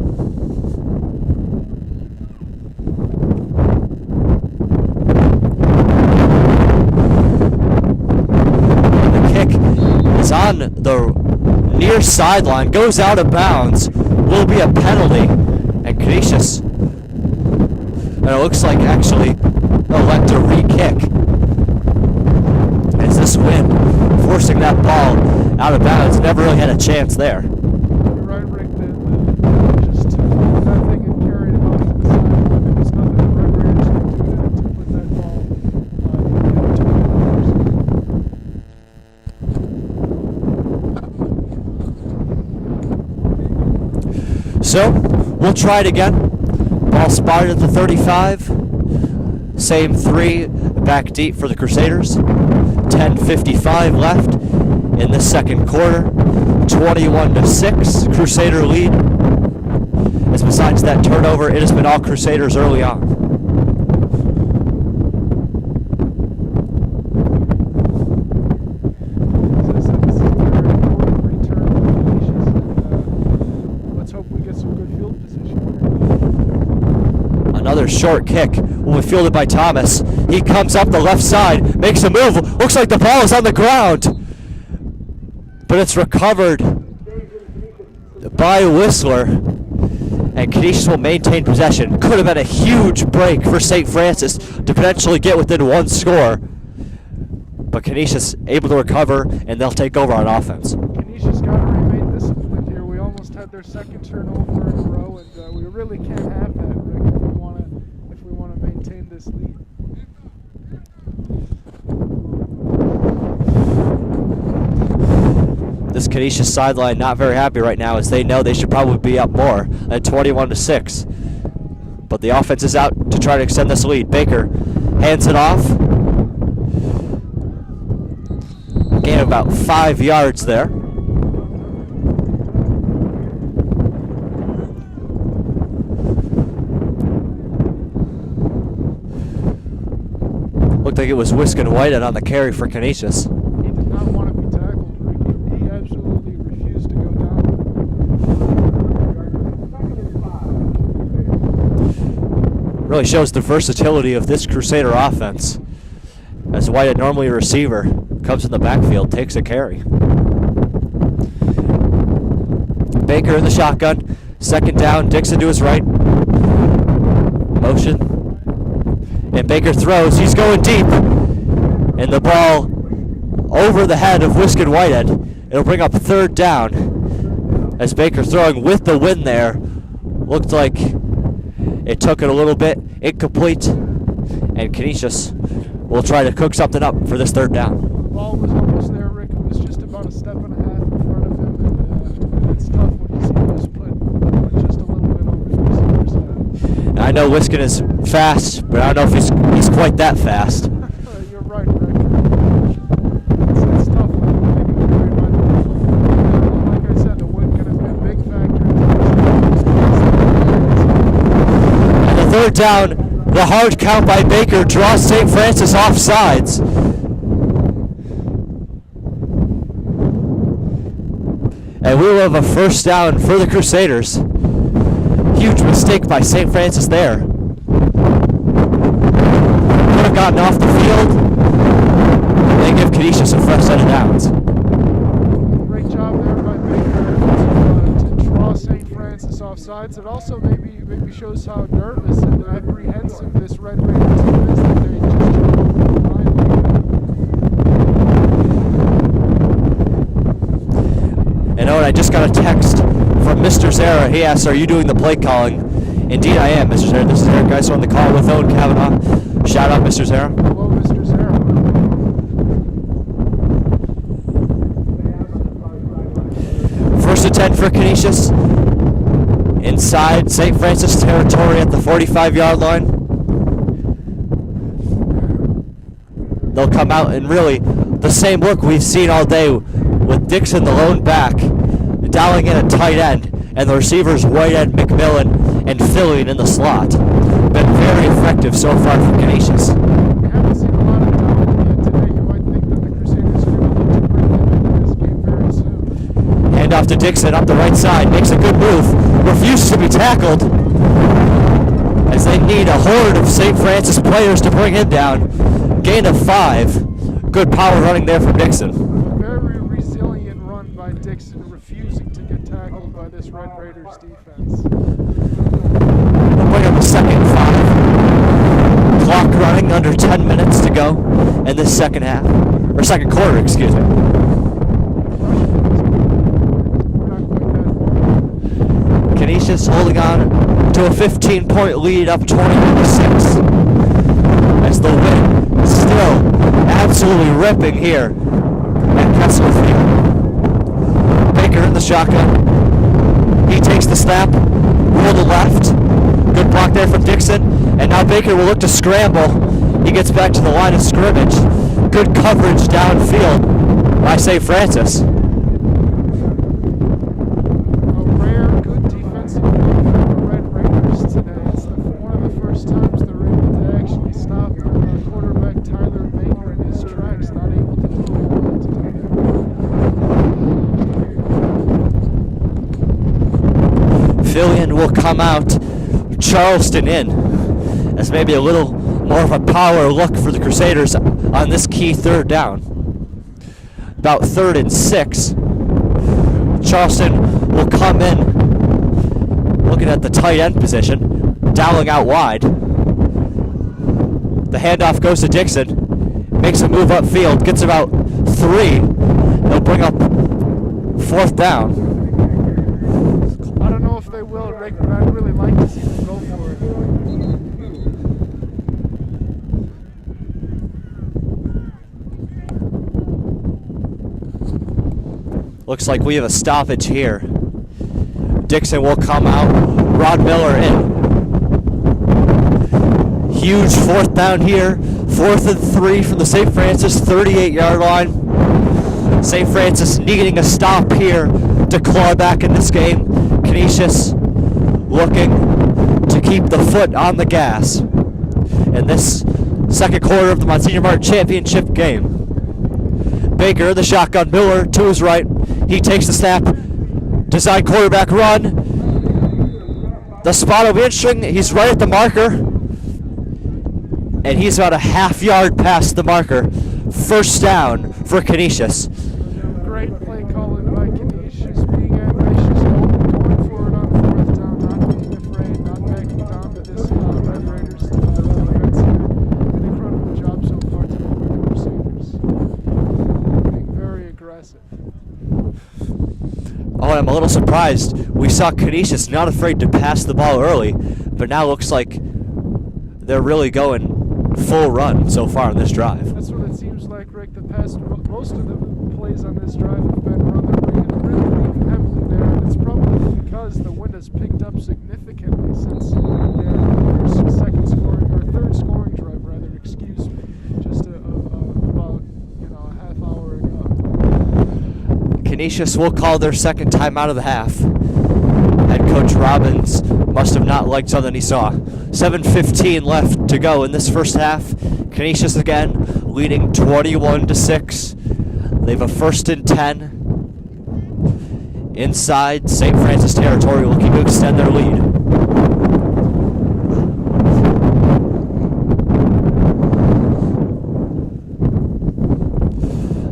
the kick is on the near sideline, goes out of bounds, will be a penalty, and Canisius, and it looks like actually they'll elect to re-kick as this wind forcing that ball out of bounds. Never really had a chance there. You're right, Rick. Just that thing and carried it off to the sideline. There was nothing the Red Raiders could do to put that ball into the So we'll try it again. Ball spotted at the 35. Same 3 back deep for the Crusaders. 10:55 left in the second quarter. 21-6 Crusader lead. As besides that turnover, it has been all Crusaders early on. This is a very important return for Canisius, and let's hope we get some good field position here. Another short kick will be fielded by Thomas. He comes up the left side, makes a move. Looks like the ball is on the ground, but it's recovered by Whistler. And Canisius will maintain possession. Could have been a huge break for St. Francis to potentially get within one score. But Canisius able to recover, and they'll take over on offense. Canisius got to remain disciplined here. We almost had their second turnover in a row, and we really can't have that, Rick, if we want to maintain this lead. This Canisius sideline not very happy right now, as they know they should probably be up more at 21-6. But the offense is out to try to extend this lead. Baker hands it off. Gain about 5 yards there. Looked like it was Wiskin Whitehead on the carry for Canisius. He did not want to be tackled, Rick. He absolutely refused to go down. Really shows the versatility of this Crusader offense, as Whitehead, normally a receiver, comes in the backfield, takes a carry. Baker in the shotgun. Second down, Dixon to his right. Motion. And Baker throws. He's going deep. And the ball over the head of Wiskin Whitehead. It'll bring up third down. As Baker throwing with the wind there. Looked like it took it a little bit. Incomplete. And Canisius will try to cook something up for this third down. The ball was almost there, Rick. It was just about a step and a half in front of him. And it's tough when you see this put just a little bit over the receiver's head. I know Wiskin is fast, but I don't know if he's quite that fast. You're right, Rick. It's tough when you're making the very much. Like I said, the wind could have been a big factor. And the third down, the hard count by Baker draws St. Francis off sides. And we will have a first down for the Crusaders. Huge mistake by St. Francis there. Could have gotten off the field. They give Canisius a fresh set of downs. Great job there by Baker to draw St. Francis off sides. It also maybe shows how nervous and apprehensive this Red Raider team is that they just jumped over the line. And I just got a text from Mr. Zara. He asks, are you doing the play calling? Indeed I am, Mr. Zara. This is Eric Geisler on the call with Owen Kavanaugh. Shout out, Mr. Zara. Hello, Mr. Zara. First and 10 for Canisius. Inside St. Francis territory at the 45-yard line. They'll come out in really the same look we've seen all day, with Dixon the lone back, dialing in a tight end, and the receivers Whitehead, McMillan, and Fillion in the slot. Been very effective so far for Canisius. We haven't seen a lot of Dolan yet today. You might think that the Crusaders are going to look to bring him into this game very soon. Hand off to Dixon up the right side, makes a good move, refuses to be tackled, as they need a horde of St. Francis players to bring him down. Gain of 5. Good power running there from Dixon. A very resilient run by Dixon, refusing to get tackled by this Red Raiders defense. We'll bring up a second 5. Clock running, under 10 minutes to go in this second half, or second quarter, excuse me. Canisius holding on to a 15-point lead, up 21-6. As the wind still absolutely ripping here at Kessler Field. Baker in the shotgun. He takes the snap, roll to left. Good block there from Dixon. And now Baker will look to scramble. He gets back to the line of scrimmage. Good coverage downfield by St. Francis. A rare, good defensive play from the Red Raiders today. It's one of the first times they're able to actually stop quarterback Tyler Baker in his tracks, not able to do what he wanted to do. Fillion will come out, Charleston in, as maybe a little more of a power look for the Crusaders on this key third down. About 3rd and 6. Charleston will come in looking at the tight end position, Dowling out wide. The handoff goes to Dixon, makes a move upfield, gets about 3. They'll bring up 4th down. I don't know if they will, Rick, but I'd really like to see them go for it. Looks like we have a stoppage here. Dixon will come out. Rod Miller in. Huge 4th down here. 4th and 3 from the St. Francis 38-yard line. St. Francis needing a stop here to claw back in this game. Canisius looking to keep the foot on the gas in this second quarter of the Monsignor Martin Championship game. Baker, the shotgun. Miller to his right. He takes the snap. Design quarterback run. The spot will be interesting. He's right at the marker. And he's about a half-yard past the marker. 1st down for Canisius. Great play calling by Canisius, being ambitious, going for it on 4th down, not being afraid, not backing down to this Red Raiders defense here. An incredible job so far today by the Crusaders. Being very aggressive. Oh, and I'm a little surprised. We saw Canisius not afraid to pass the ball early, but now looks like they're really going full run so far on this drive. That's what it seems like, Rick. Most of the plays on this drive have been run. They're really leaning heavily there, and it's probably because the wind has picked up significantly since their third scoring drive, rather. Excuse me, just about a half hour ago. Canisius will call their second time out of the half. Head coach Robbins must have not liked something he saw. 7:15 left to go in this first half. Canisius again leading 21-6. They have a 1st and 10 inside St. Francis territory, looking to extend their lead.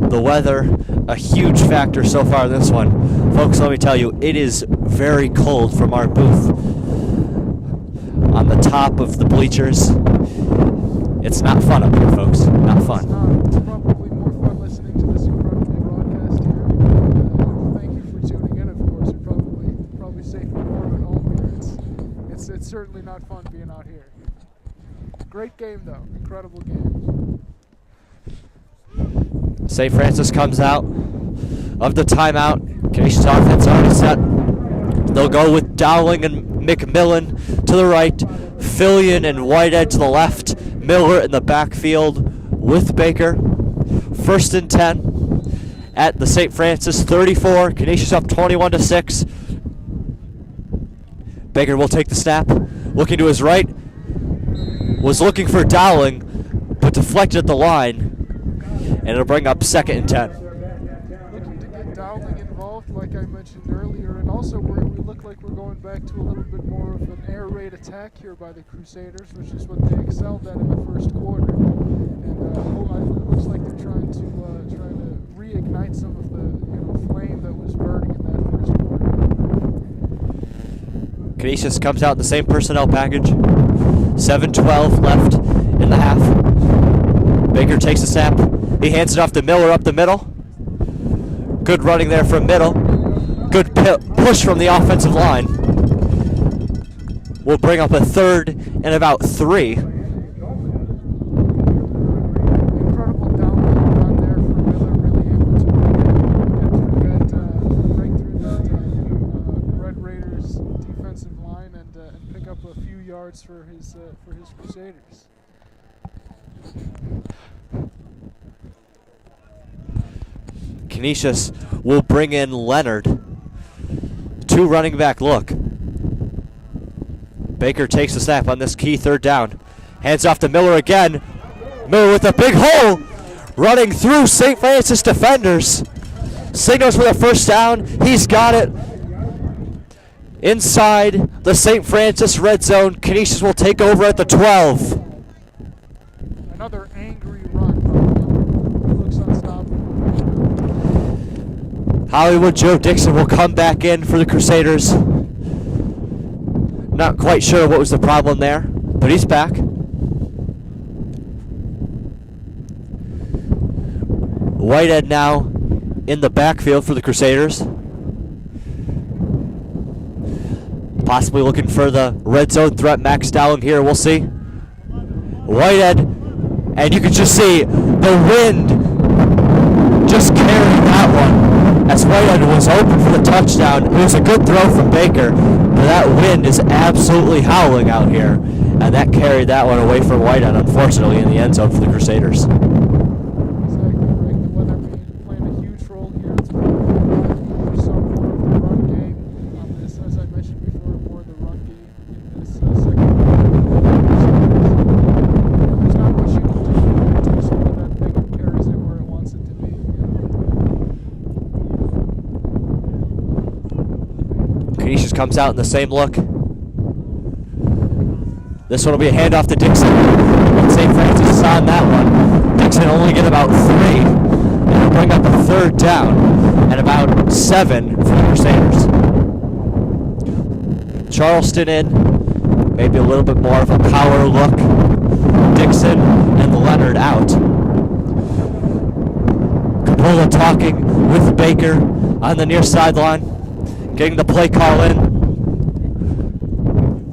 The weather, a huge factor so far in this one. Folks, let me tell you, it is very cold from our booth on the top of the bleachers. It's not fun up here, folks. Not fun. It's probably more fun listening to this incredible broadcast here. Thank you for tuning in, of course. You're probably safe and warm at home here. It's certainly not fun being out here. Great game, though. Incredible game. St. Francis comes out of the timeout. Canisius offense already set. They'll go with Dowling and McMillan to the right. Fillion and Whitehead to the left. Miller in the backfield with Baker. 1st and 10 at the St. Francis 34. Canisius up 21-6. Baker will take the snap. Looking to his right. Was looking for Dowling, but deflected at the line. And it'll bring up 2nd and 10. Looking to get Dowling involved, like I mentioned earlier, and also we look like we're going back to a little bit more of an air raid attack here by the Crusaders, which is what they excelled at in the first quarter. And it looks like they're trying to reignite some of the flame that was burning in that first quarter. Canisius comes out in the same personnel package. 7:12 left in the half. Baker takes the snap. He hands it off to Miller up the middle. Good running there from middle. Good push from the offensive line. We'll bring up a 3rd and about 3. Incredible downfield run there for Miller, really able to break through that Red Raiders defensive line and pick up a few yards for his Crusaders. Canisius will bring in Leonard. 2 running back look. Baker takes the snap on this key 3rd down. Hands off to Miller again. Miller with a big hole. Running through St. Francis defenders. Signals for the 1st down. He's got it. Inside the St. Francis red zone. Canisius will take over at the 12. Another angry run. He looks unstoppable. Hollywood Joe Dixon will come back in for the Crusaders. Not quite sure what was the problem there, but he's back. Whitehead now in the backfield for the Crusaders. Possibly looking for the red zone threat. Max Dowling here, we'll see. Whitehead, and you can just see the wind just carried that one as Whitehead was open for the touchdown. It was a good throw from Baker, but that wind is absolutely howling out here, and that carried that one away from Whitehead, unfortunately, in the end zone for the Crusaders. Canisius comes out in the same look. This one will be a handoff to Dixon. And St. Francis is on that one. Dixon only get about 3. And he'll bring up a 3rd down and about 7 for the Crusaders. Charleston in. Maybe a little bit more of a power look. Dixon and Leonard out. Capola talking with Baker on the near sideline. Getting the play call in.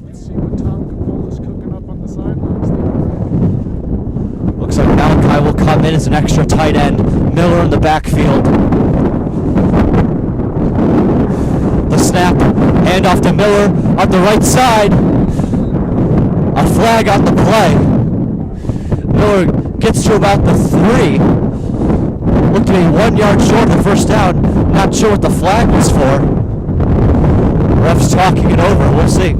Let's see what Tom Capola's cooking up on the sidelines there. Looks like Malachi will come in as an extra tight end. Miller in the backfield. The snap, handoff to Miller on the right side. A flag on the play. Miller gets to about the 3. Looked to be 1 yard short of the first down. Not sure what the flag was for. Ref's talking it over. We'll see.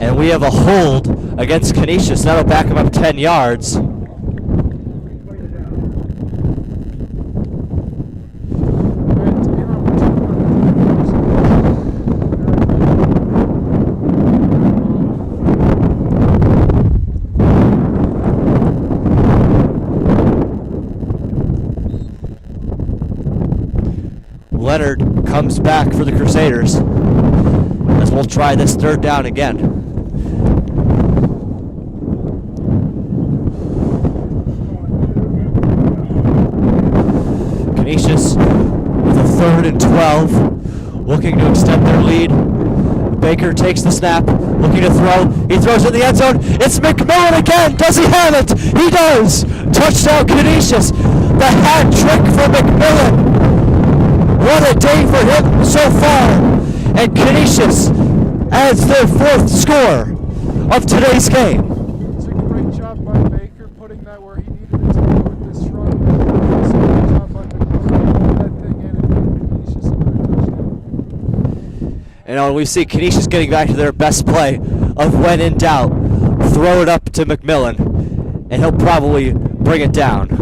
And we have a hold against Canisius. That'll back him up 10 yards. Leonard comes back for the Crusaders as we'll try this 3rd down again. Canisius with a 3rd and 12, looking to extend their lead. Baker takes the snap, looking to throw. He throws in the end zone. It's McMillan again. Does he have it? He does. Touchdown Canisius. The hat trick for McMillan. What a day for him so far. And Canisius adds their 4th score of today's game. It's a great job by Baker putting that where he needed it to go with this run. It's a great job by McMillan putting that thing in and Canisius another touchdown. And we see Canisius getting back to their best play of when in doubt. Throw it up to McMillan, and he'll probably bring it down.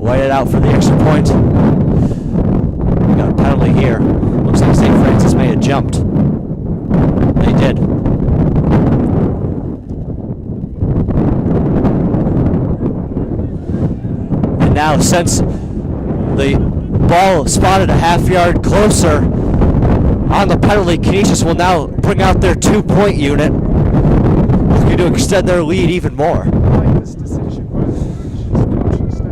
Whitehead out for the extra point. We got a penalty here. Looks like St. Francis may have jumped. They did. And now, since the ball spotted a half yard closer on the penalty, Canisius will now bring out their 2-point unit, looking to extend their lead even more. I like this decision by the Canisius coaching staff. I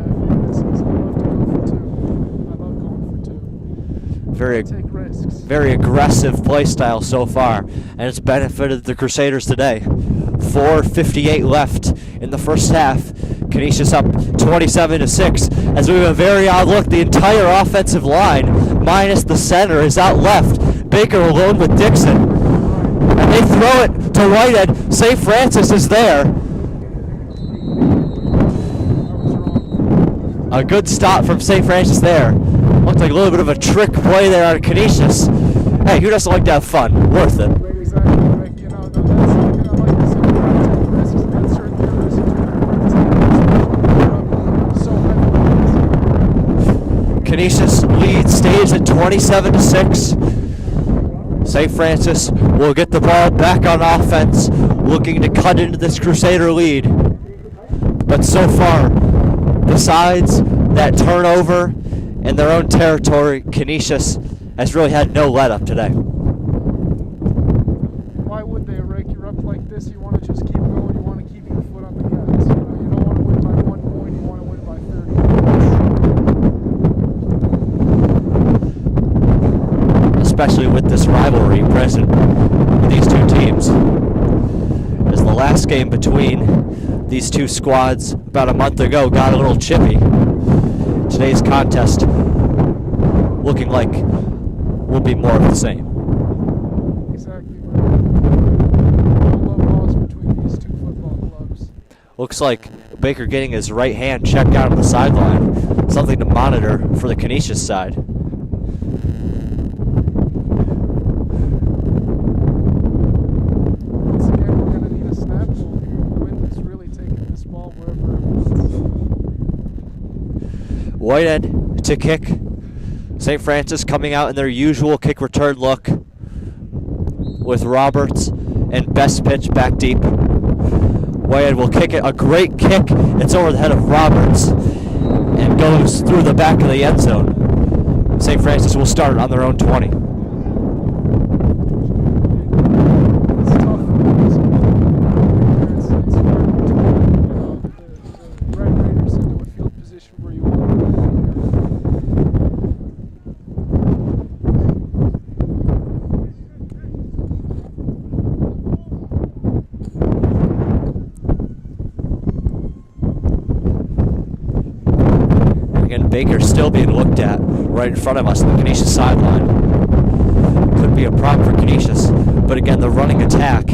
love going for 2. Take risks. Very aggressive play style so far, and it's benefited the Crusaders today. 4:58 left in the first half. Canisius up 27-6 as we have a very odd look. The entire offensive line, minus the center, is out left. Baker alone with Dixon. And they throw it to Whitehead. St. Francis is there. A good stop from St. Francis there. Looked like a little bit of a trick play there out of Canisius. Hey, who doesn't like to have fun? Worth it. Exactly. Like, you know, that's like this. Take risks. That's certainly a risk. So Canisius lead stays at 27-6. St. Francis will get the ball back on offense, looking to cut into this Crusader lead. But so far, besides that turnover in their own territory, Canisius has really had no let-up today. Why would they, Rick? You're up like this, you want to just keep going, you want to keep your foot on the gas. You don't want to win by 1 point, you want to win by 30. Especially with this rivalry present with these two teams. As the last game between these two squads about a month ago got a little chippy, today's contest looking like will be more of the same. Exactly. No love lost between these two football clubs. Looks like Baker getting his right hand checked out on the sideline. Something to monitor for the Canisius side. Once again, we're going to need a snap hold here. The wind is really taking this ball wherever it wants. Whitehead to kick. St. Francis coming out in their usual kick return look with Roberts and best pitch back deep. Whitehead will kick it. A great kick. It's over the head of Roberts and goes through the back of the end zone. St. Francis will start on their own 20. It's tough for these it's hard to the Red Raiders into a field position where you want to be. Again, Baker's still being looked at right in front of us on the Canisius sideline. Could be a problem for Canisius, but again, the running attack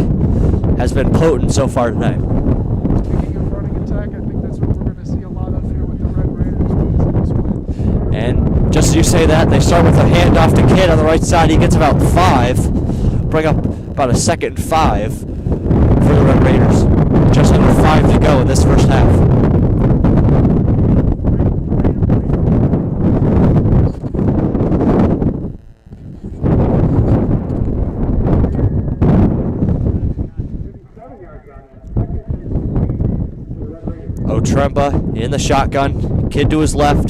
has been potent so far today. Speaking of running attack, I think that's what we're going to see a lot of here with the Red Raiders because of this win. And just as you say that, they start with a handoff to Kidd on the right side. He gets about 5, bring up about a 2nd and 5 for the Red Raiders. Just under 5 to go in this first half. Otremba in the shotgun. Kidd to his left.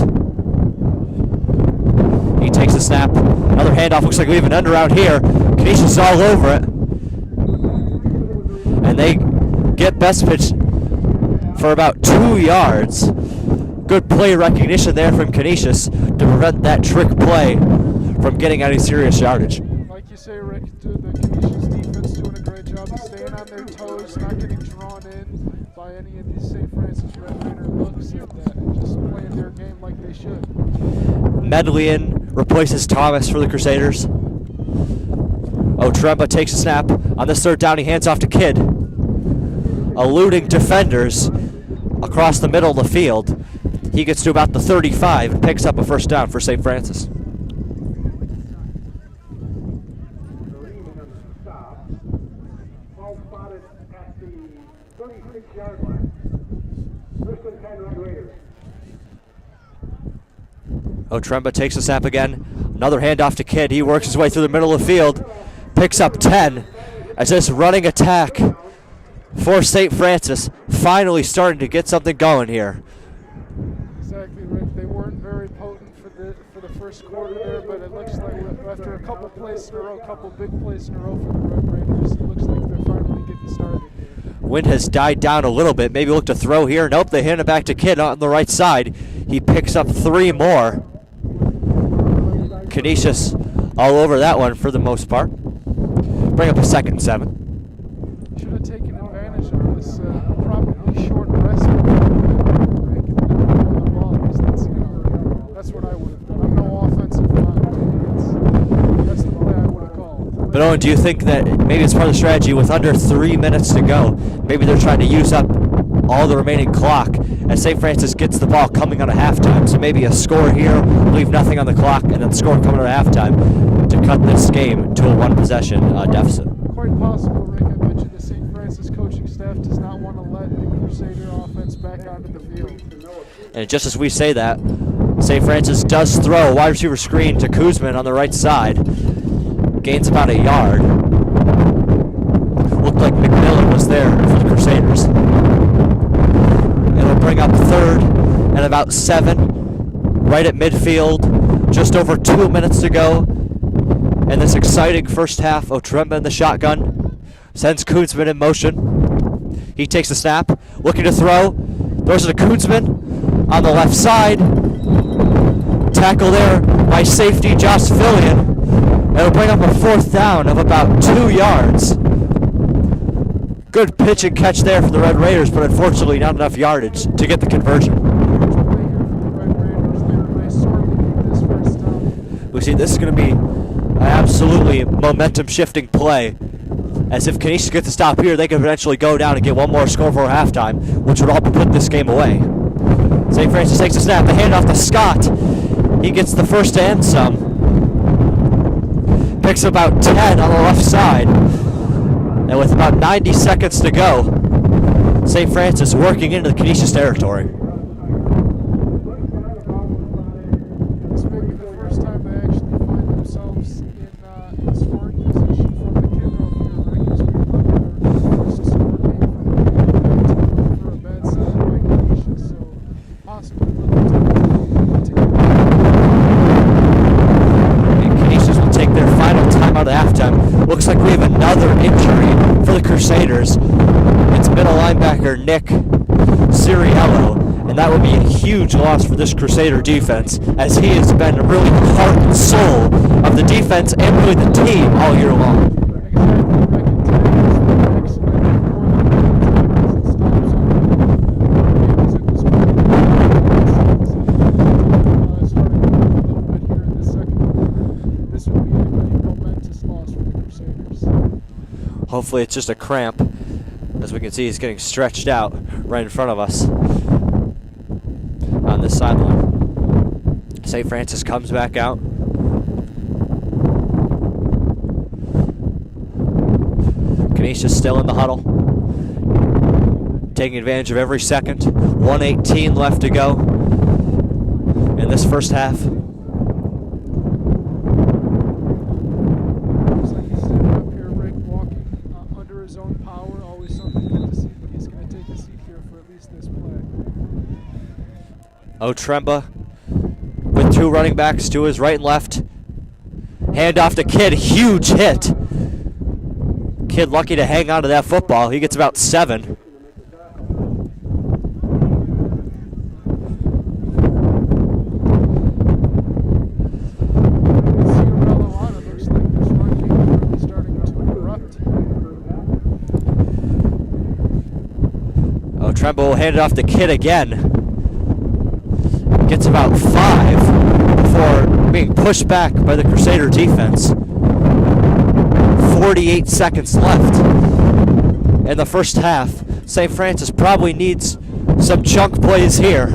He takes a snap. Another handoff. Looks like we have an end around here. Canisius is all over it. And they get best pitch for about 2 yards. Good play recognition there from Canisius to prevent that trick play from getting any serious yardage. Like you say, Rick, the Canisius defense doing a great job of staying on their toes, not getting drawn in by any of these St. Francis Red Raider looks and just playing their game like they should. Medlian replaces Thomas for the Crusaders. Otremba takes a snap. On this third down, he hands off to Kidd. Eluding defenders across the middle of the field. He gets to about the 35 and picks up a first down for St. Francis. Otremba takes a snap again. Another handoff to Kidd. He works his way through the middle of the field. Picks up 10 as this running attack for St. Francis finally starting to get something going here. Exactly, Rick. They weren't very potent for the first quarter there, but it looks like after a couple plays in a row, a couple big plays in a row for the Red Raiders, it looks like they're finally getting started here. Wind has died down a little bit. Maybe look to throw here. Nope, they hand it back to Kidd on the right side. He picks up 3 more. Canisius all over that one for the most part. Bring up a 2nd and 7. Should have taken advantage of this probably short rest the ball. That's what I would have done. I'm no offensive mind. That's the play I would have called. But Owen, do you think that maybe it's part of the strategy with under 3 minutes to go? Maybe they're trying to use up all the remaining clock as St. Francis gets the ball coming out of halftime. So maybe a score here, leave nothing on the clock, and then score coming out of halftime to cut this game to a 1-possession deficit. Quite possible, Rick. I bet you the St. Francis coaching staff does not want to let the Crusader offense back onto the field. And just as we say that, St. Francis does throw a wide receiver screen to Kuzman on the right side. gains about a yard. Looked like McMillan was there for the Crusaders. It'll bring up third and about 7, right at midfield, just over 2 minutes to go. And this exciting first half, Otremba in the shotgun, sends Koonsman in motion. He takes the snap, looking to throw, throws it to Koonsman on the left side. Tackle there by safety Josh Fillion. It'll bring up a 4th down of about 2 yards. Good pitch and catch there for the Red Raiders, but unfortunately not enough yardage to get the conversion. We see this is going to be an absolutely momentum-shifting play. As if Canisius gets to stop here, they could eventually go down and get one more score for halftime, which would all put this game away. St. Francis takes a snap, the handoff to Scott. He gets the first and some. Picks about 10 on the left side. And with about 90 seconds to go, St. Francis working into the Canisius territory. This may be the first time they actually find themselves in scoring position from the kickoff here, Rick, as we look at our first score came for a bad side by Canisius, so possibly looking to And Canisius will take their final time out of halftime. Looks like we have another injury for the Crusaders. It's middle linebacker Nick Ciriello, and that would be a huge loss for this Crusader defense, as he has been really the heart and soul of the defense and really the team all year long. Hopefully it's just a cramp. As we can see, he's getting stretched out right in front of us on this sideline. St. Francis comes back out. Canisius still in the huddle, taking advantage of every second. 1:18 left to go in this first half. Otremba with 2 running backs to his right and left. Hand off to Kidd, huge hit. Kidd lucky to hang on to that football. He gets about 7. Otremba will hand it off to Kidd again. Gets about 5 before being pushed back by the Crusader defense. 48 seconds left in the first half. St. Francis probably needs some chunk plays here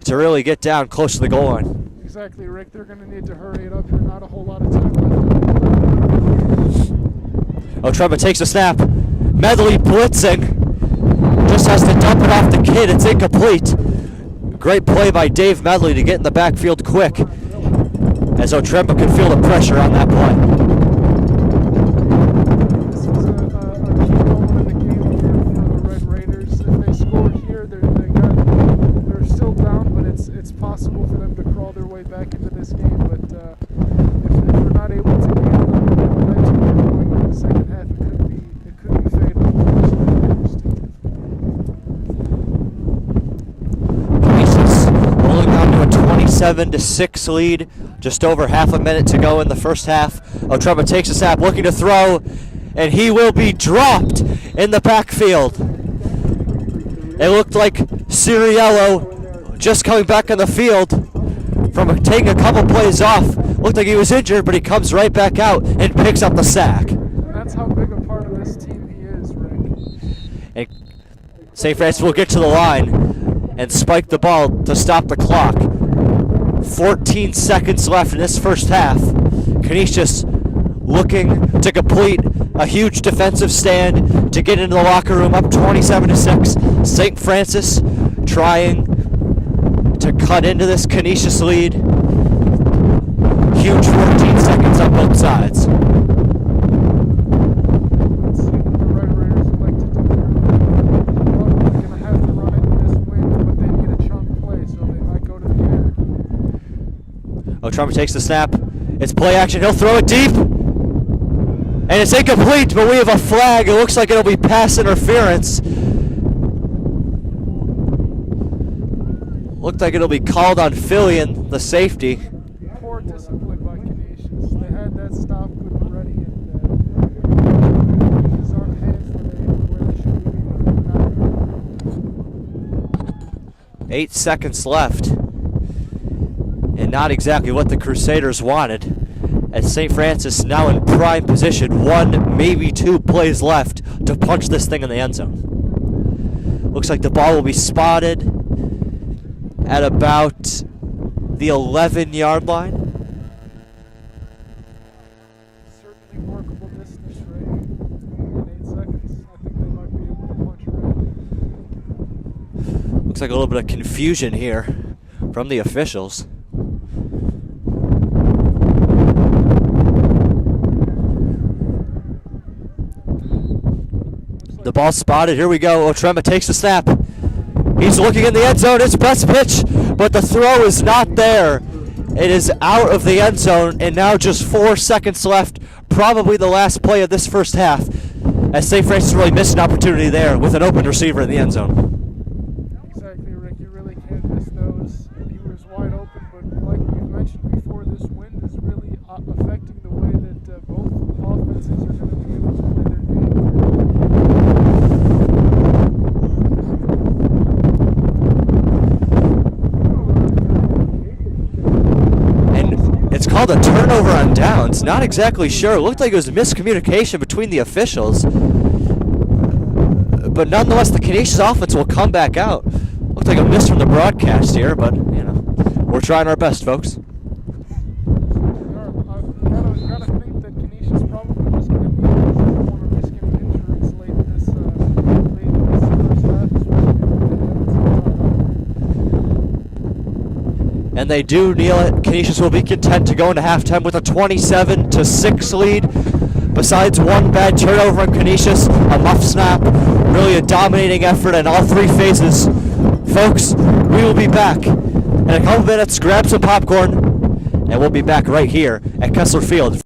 to really get down close to the goal line. Exactly, Rick. They're going to need to hurry it up here. Not a whole lot of time left. Otremba takes a snap. Medley blitzing. Just has to dump it off the Kidd. It's incomplete. Great play by Dave Medley to get in the backfield quick, as Otremba can feel the pressure on that play. This was a key moment in the game here for the Red Raiders. If they score here, they're still down, but it's possible for them to crawl their way back into this game. But if they're not able to get momentum going in the second half, it could be fatal. Rolling on to a 27-6 lead, just over half a minute to go in the first half. Otremba takes a snap, looking to throw, and he will be dropped in the backfield. It looked like Ciriello, just coming back on the field from taking a couple plays off, looked like he was injured, but he comes right back out and picks up the sack. That's how big a part of this team he is, Rick. And St. Francis will get to the line and spike the ball to stop the clock. 14 seconds left in this first half. Canisius looking to complete a huge defensive stand to get into the locker room up 27-6. St. Francis trying to cut into this Canisius lead. Huge 14 seconds on both sides. Let's see what the Red Raiders elect to do here. Probably going to have to run it in this wind, but they need a chunk play, so they might go to the air. Trummer takes the snap. It's play action. He'll throw it deep. And it's incomplete, but we have a flag. It looks like it'll be pass interference. Looked like it'll be called on Fillion, the safety. Poor discipline by Canisius. They had that stop good and ready, and his hands where they should be. 8 seconds left. And not exactly what the Crusaders wanted. As St. Francis now in prime position, 1, maybe 2 plays left to punch this thing in the end zone. Looks like the ball will be spotted at about the 11-yard line. Certainly workable distance, Ray. In 8 seconds, I think they might be able to punch it. Looks like a little bit of confusion here from the officials. The ball spotted. Here we go. Otrema takes the snap. He's looking in the end zone. It's best pitch, but the throw is not there. It is out of the end zone, and now just 4 seconds left. Probably the last play of this first half, as St. Francis really missed an opportunity there with an open receiver in the end zone. Exactly, Rick. You really can't miss those. He was wide open, but like we mentioned before, this wind is really affecting the way that both offenses are going to be able to play their game. It's called a turnover on downs. Not exactly sure. It looked like it was miscommunication between the officials. But nonetheless, the Canisius offense will come back out. Looked like a miss from the broadcast here, but, you know, we're trying our best, folks. You gotta think that Canisius probably was going to be one of risk any injuries late in this first half, especially with the And they do kneel it. Canisius will be content to go into halftime with a 27-6 lead. Besides one bad turnover on Canisius, a muff snap, really a dominating effort in all 3 phases. Folks, we will be back in a couple minutes. Grab some popcorn, and we'll be back right here at Kessler Field.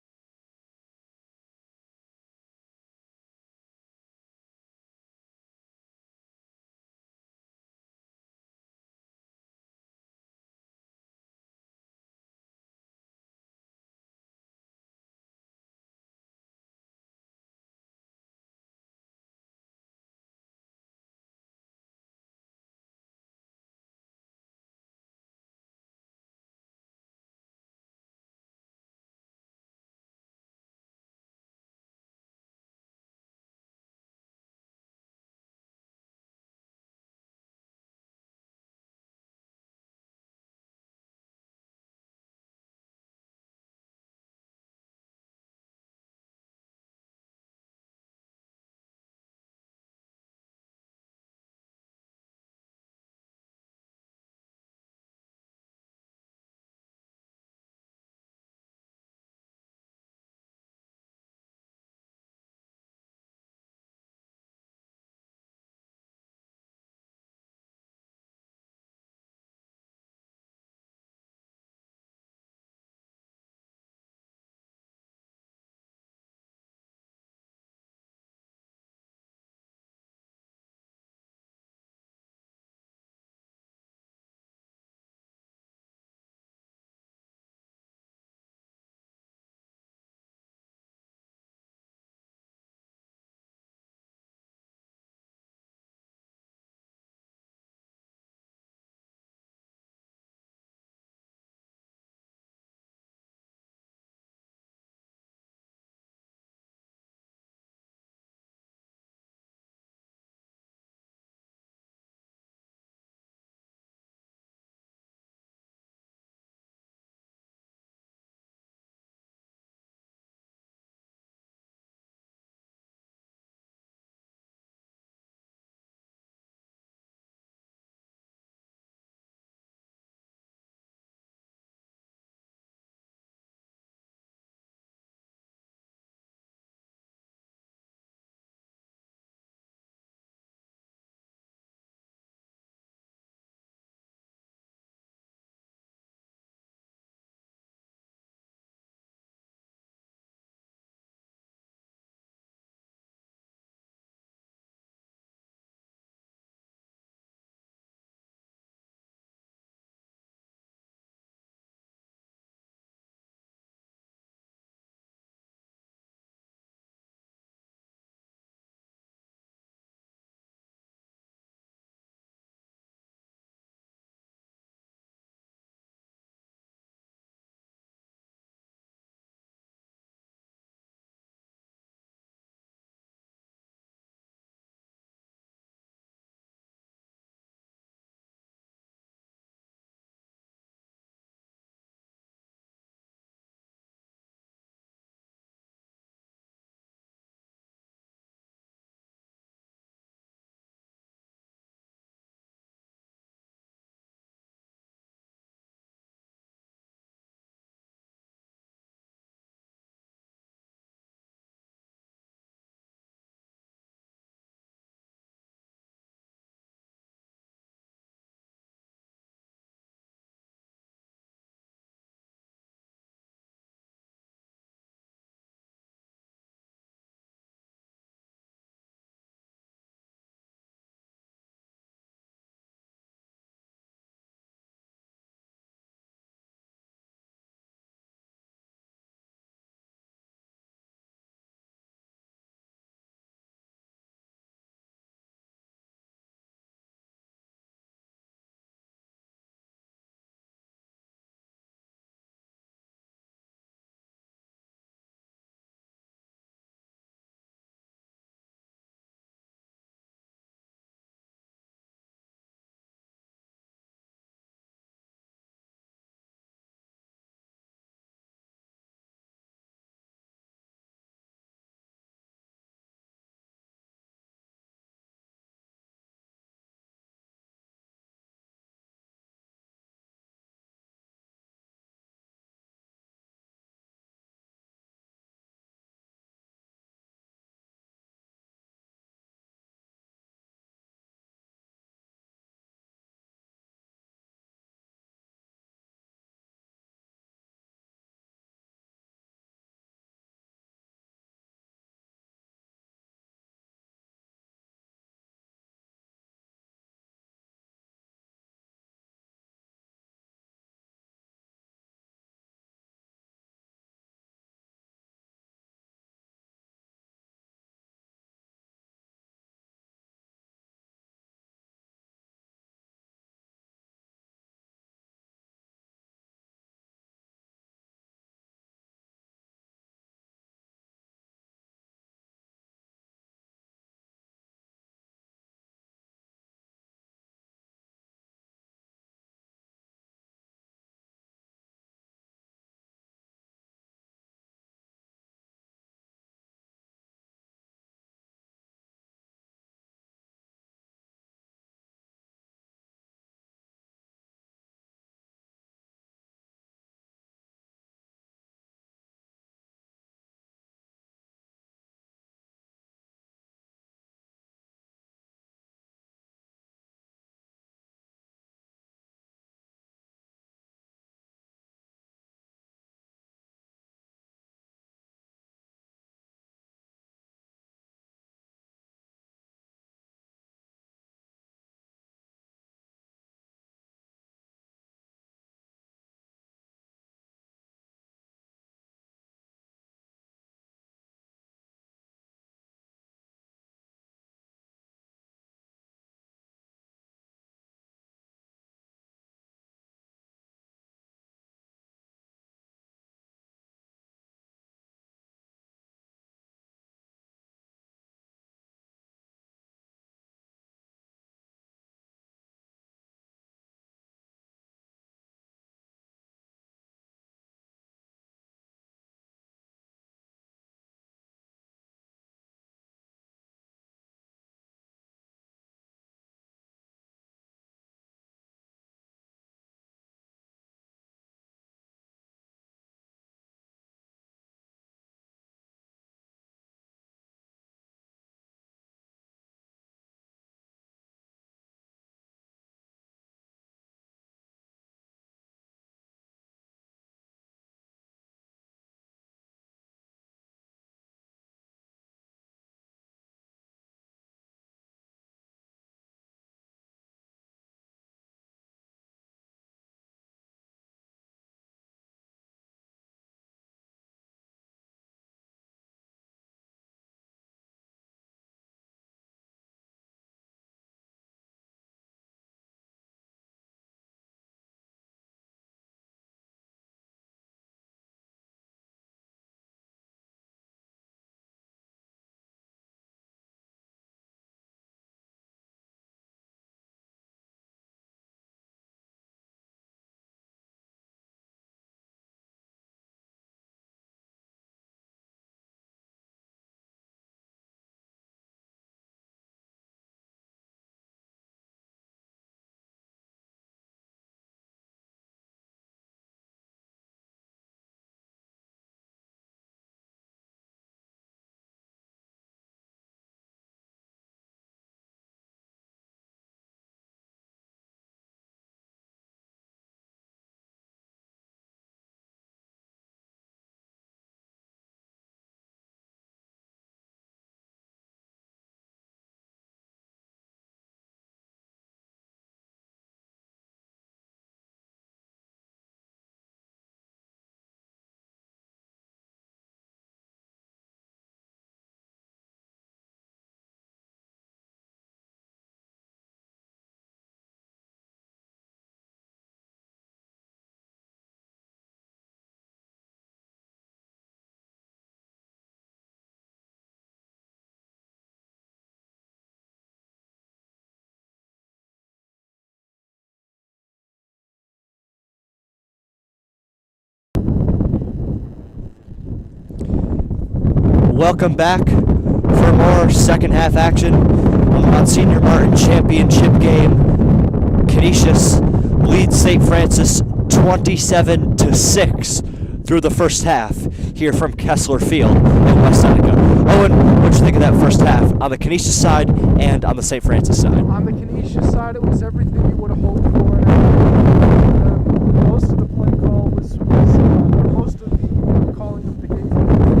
Welcome back for more second half action on the Monsignor Martin Championship game. Canisius leads St. Francis 27-6 through the first half here from Kessler Field in West Seneca. Owen, what did you think of that first half on the Canisius side and on the St. Francis side? On the Canisius side, it was everything you would have hoped for. And, most of the play call was most of the calling of the game for the Canisius.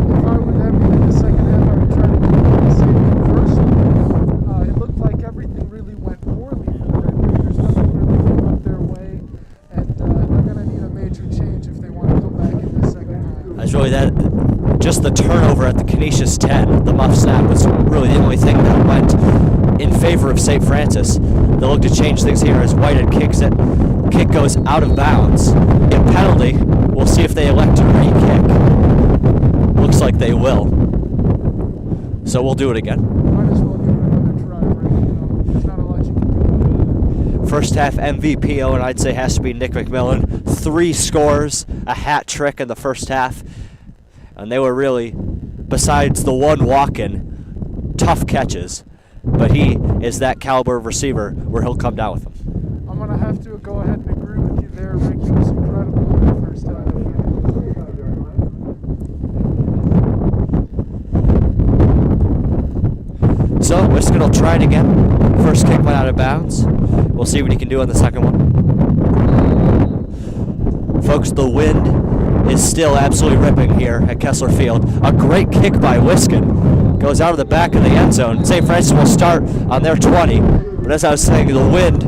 If I were them in the second half, I would try to keep the same first. It looked like everything really went poorly for the Red Raiders. Nothing really came up their way, and they're going to need a major change if they want to come back in the second half. That's really that. Just the turnover at the Canisius 10, the muff snap, was really the only thing that went in favor of St. Francis. They'll look to change things here as Whitehead kicks it. Kick goes out of bounds. A penalty. We'll see if they elect to re-kick. Looks like they will. So we'll do it again. Might as well give it another try, right? There's not a lot you can do. First half MVP, and I'd say has to be Nick McMillan. 3 scores, a hat trick in the first half. And they were really, besides the one walk-in, tough catches. But he is that caliber of receiver where he'll come down with them. I'm going to have to go ahead and agree with you there, Rick. He was incredible in the first half. So, Wiskin will try it again. First kick went out of bounds. We'll see what he can do on the second one. Folks, the wind is still absolutely ripping here at Kessler Field. A great kick by Wiskin. Goes out of the back of the end zone. St. Francis will start on their 20. But as I was saying, the wind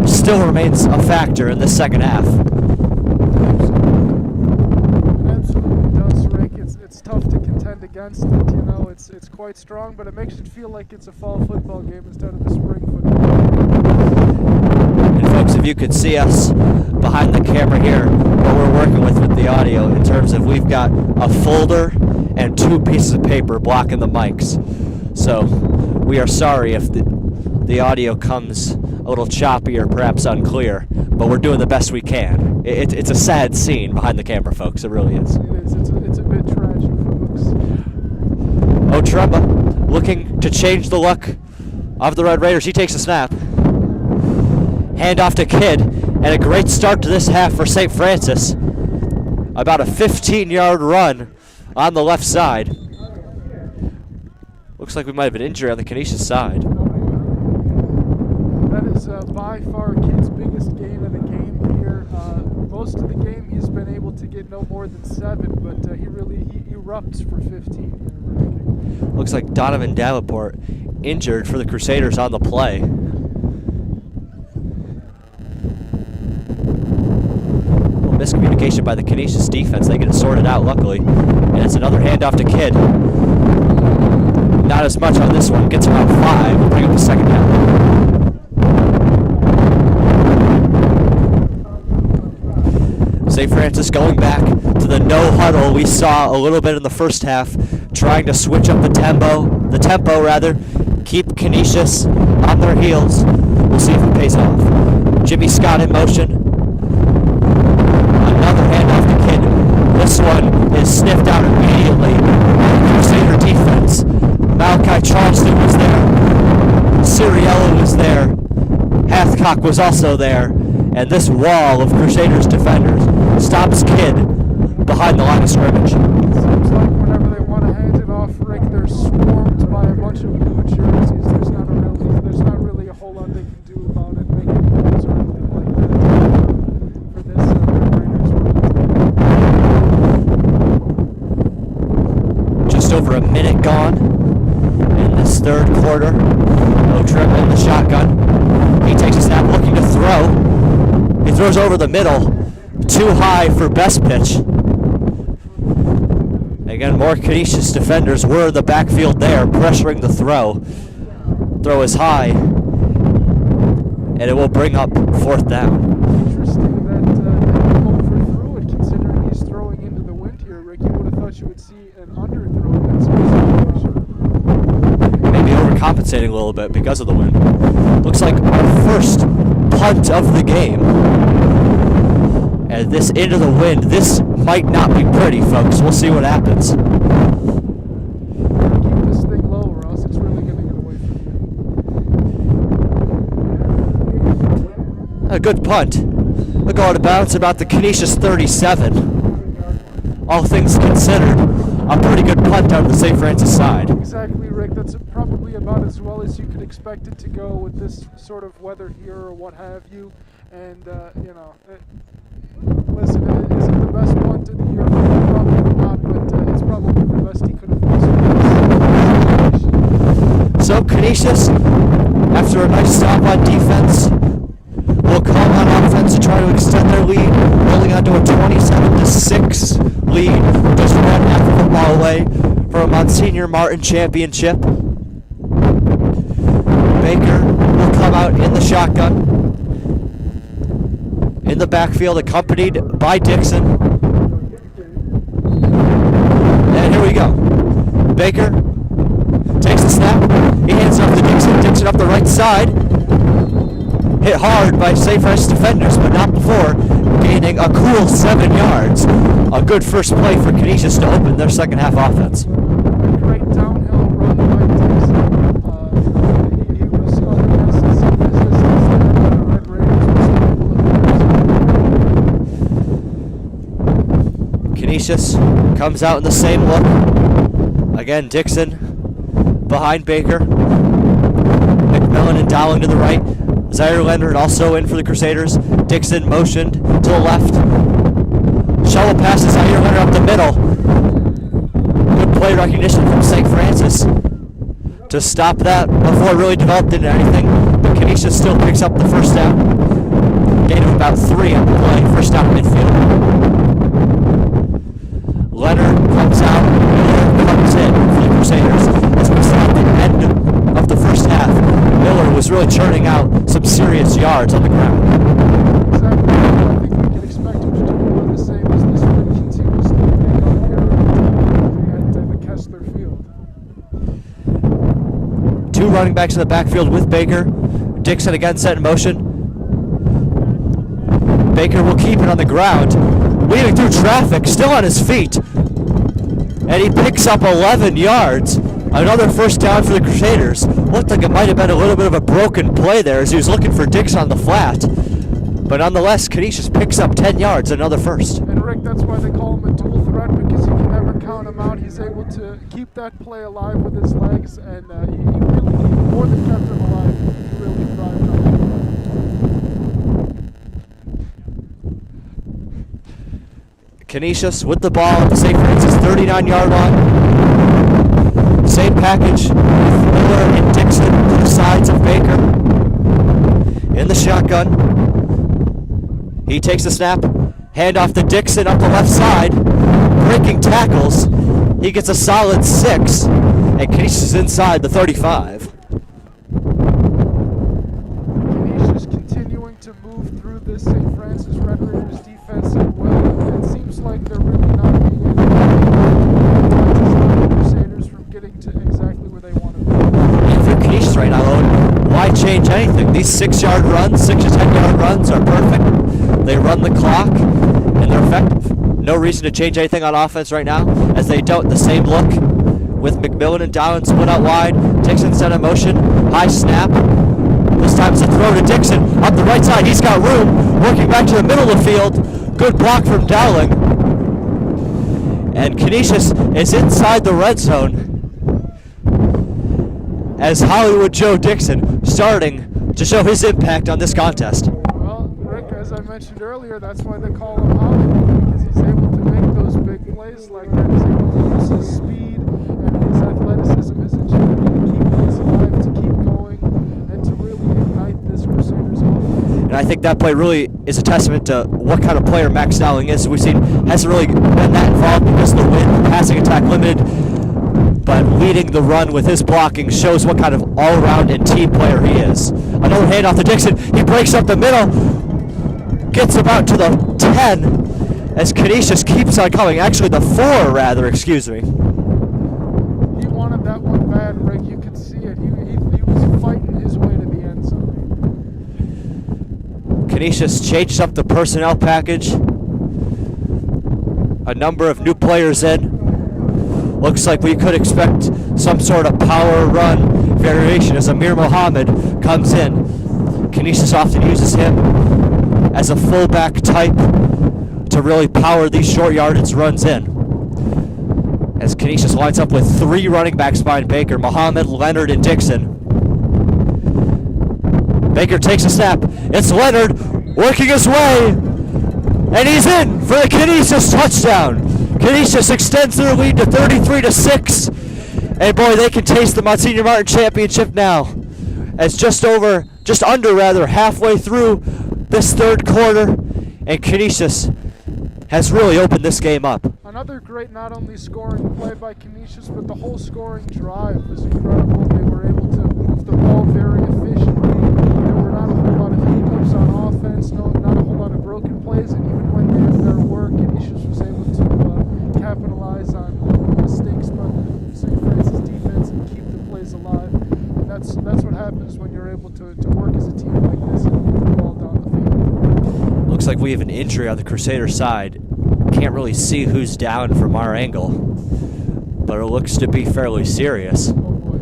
still remains a factor in this second half. It absolutely does, Rick. It's tough to contend against it, you know. It's quite strong, but it makes it feel like it's a fall football game instead of a spring football game. And folks, if you could see us behind the camera here, what we're working with the audio in terms of we've got a folder and 2 pieces of paper blocking the mics. So we are sorry if the audio comes a little choppy or perhaps unclear, but we're doing the best we can. It's a sad scene behind the camera, folks. It really is. It is. It's a bit tragic, folks. Otremba looking to change the look of the Red Raiders. He takes a snap. Hand off to Kidd, and a great start to this half for St. Francis. About a 15-yard run on the left side. Looks like we might have an injury on the Canisius side. That is by far Kidd's biggest gain of the game here. Most of the game he's been able to get no more than 7, but he erupts for 15 here. Looks like Donovan Davenport injured for the Crusaders on the play. Miscommunication by the Canisius defense. They get it sorted out, luckily. And it's another handoff to Kidd. Not as much on this one. Gets about 5. We'll bring up the second down. St. Francis going back to the no huddle we saw a little bit in the first half, trying to switch up the tempo, keep Canisius on their heels. We'll see if it pays off. Jimmy Scott in motion. Another handoff to Kidd. This one is sniffed out immediately by the Crusader defense. Malachi Charleston was there. Siriello was there. Hathcock was also there. And this wall of Crusaders defenders stops Kidd behind the line of scrimmage. It seems like whenever they want to hand it off, Rick, they're swarmed by a bunch of blue jerseys. There's not really a whole lot they can do about it, making plays or anything like that for this Raiders. Just over a minute gone in this third quarter. Otremba in the shotgun. He takes a snap looking to throw. He throws over the middle. Too high for best pitch. Again, more Canisius defenders were in the backfield there, pressuring the throw. Throw is high, and it will bring up 4th down. Interesting that they overthrew it, considering he's throwing into the wind here, Rick. You would have thought you would see an underthrow in that situation. Maybe overcompensating a little bit because of the wind. Looks like our first punt of the game. And this into the wind, this might not be pretty, folks. We'll see what happens. Keep this thing low, or else it's really going to get away from you. A good punt. We'll go out of bounds about the Canisius 37. All things considered, a pretty good punt out of the St. Francis side. Exactly, Rick. That's probably about as well as you could expect it to go with this sort of weather here or what have you. And, listen, is it the best punt of the year? Probably not, but it's probably the best he could have done. So Canisius, after a nice stop on defense, will come on offense to try to extend their lead, rolling onto a 27-6 lead, just 1/2 of a ball away from a Monsignor Martin championship. Baker will come out in the shotgun. In the backfield, accompanied by Dixon. And here we go. Baker takes the snap. He hands it off to Dixon. Dixon up the right side. Hit hard by St. Francis defenders, but not before gaining a cool 7 yards. A good first play for Canisius to open their second half offense. A great downhill run by Dixon. He was up against some resistance there, but the Red Raiders were still able to Canisius comes out in the same look. Again, Dixon behind Baker. McMillan and Dowling to the right. Zaire Leonard also in for the Crusaders. Dixon motioned to the left. Shovel passes Zaire Leonard up the middle. Good play recognition from St. Francis to stop that before it really developed into anything. But Canisius still picks up the first down. Gain of about 3 on the play. First down midfield. Leonard comes out. Miller comes in for the Crusaders. As we saw at the end of the first half, Miller was really churning out some serious yards on the ground. Exactly. I think we can expect him to do more of the same as this one continues to pick up here at the Kessler Field. 2 running backs in the backfield with Baker. Dixon again set in motion. Baker will keep it on the ground, weaving through traffic, still on his feet. And he picks up 11 yards. Another first down for the Crusaders. Looked like it might have been a little bit of a broken play there as he was looking for Dixon on the flat. But nonetheless, Canisius picks up 10 yards, another first. And Rick, that's why they call him a dual threat, because you can never count him out. He's able to keep that play alive with his legs, and he really, more than kept him alive, he really thrived on that play. Canisius with the ball at the St. Francis 39-yard line. Same package with Miller and Dixon to the sides of Baker. In the shotgun. He takes the snap. Hand off to Dixon up the left side. Breaking tackles. He gets a solid 6. And Canisius is inside the 35. Canisius continuing to move through this St. Francis Red Raiders defense as well. It seems like they're really not being able to stop the Crusaders from getting to exactly where they want to be. And for Canisius right now, Owen, why change anything? These 6-yard runs, 6 to 10-yard runs are perfect. They run the clock, and they're effective. No reason to change anything on offense right now, as they don't the same look with McMillan and Dowling split out wide. Dixon set in motion, high snap. This time it's a throw to Dixon up the right side. He's got room, working back to the middle of the field. Good block from Dowling. And Canisius is inside the red zone as Hollywood Joe Dixon starting to show his impact on this contest. Well, Rick, as I mentioned earlier, that's why they call him Hollywood, because he's able to make those big plays like that. He's able to use his speed and his athleticism, his agility to keep things alive, to keep going, and to really ignite this Crusaders offense. And I think that play really is a testament to what kind of player Max Dowling is. We've seen hasn't really been that involved because of the wind, passing attack limited, but leading the run with his blocking shows what kind of all-around and team player he is. Another handoff to Dixon. He breaks up the middle, gets about to the 10 as Canisius keeps on coming. Actually, the 4, rather, excuse me. He wanted that one bad, Rick. You could see it. He was fighting his way to the end zone. Canisius changes up the personnel package. A number of new players in. Looks like we could expect some sort of power run variation as Amir Mohammed comes in. Canisius often uses him as a fullback type to really power these short yardage runs in. As Canisius lines up with 3 running backs behind Baker, Mohammed, Leonard, and Dixon. Baker takes a snap. It's Leonard working his way, and he's in for the Canisius touchdown. Canisius extends their lead to 33-6, and boy, they can taste the Monsignor Martin championship now. As just under halfway through this third quarter, and Canisius has really opened this game up. Another great not only scoring play by Canisius, but the whole scoring drive was incredible. They were able to move the ball very efficiently. There were not a whole lot of hiccups on offense, not a whole lot of broken plays, and even when there were, Canisius was able to capitalize on mistakes by the St. Francis defense and keep the plays alive. And that's what happens when you're able to work as a team like this and move the ball down the field. Looks like we have an injury on the Crusader side. Can't really see who's down from our angle, but it looks to be fairly serious. Oh boy.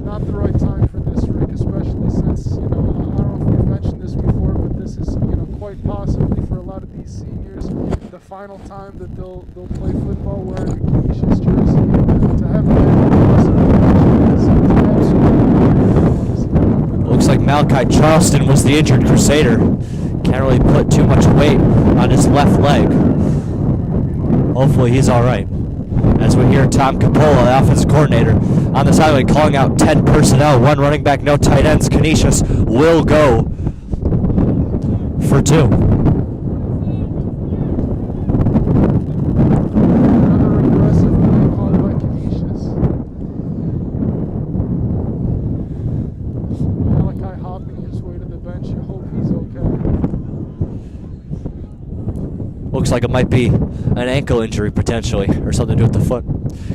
Not the right time for this, Rick, especially since, I don't know if we've mentioned this before, but this is, quite possibly for a lot of these seniors, the final time that they'll play football wearing a Canisius jersey. To have that Looks like Malachi Charleston was the injured Crusader. Can't really put too much weight on his left leg. Hopefully he's all right. As we hear Tom Capola, the offensive coordinator, on the sideline calling out 10 personnel, 1 running back, no tight ends. Canisius will go for 2. Another aggressive play called by Canisius. Malachi hopping his way to the bench. You hope he's okay. Looks like it might be an ankle injury potentially, or something to do with the foot.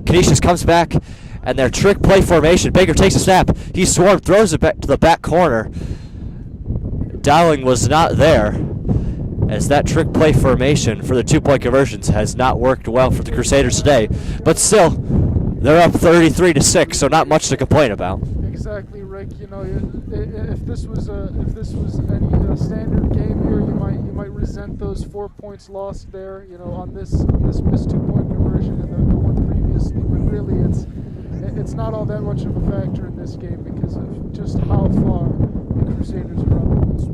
Canisius comes back, and their trick play formation. Baker takes a snap. He swarmed, throws it back to the back corner. Dowling was not there, as that trick play formation for the 2-point conversions has not worked well for the Crusaders today. But still, they're up 33-6, so not much to complain about. Exactly, Rick. If this was any standard game here, you might resent those 4 points lost there. On this missed 2-point conversion and the one previously. But really, it's not all that much of a factor in this game because of just how far the Crusaders are up in this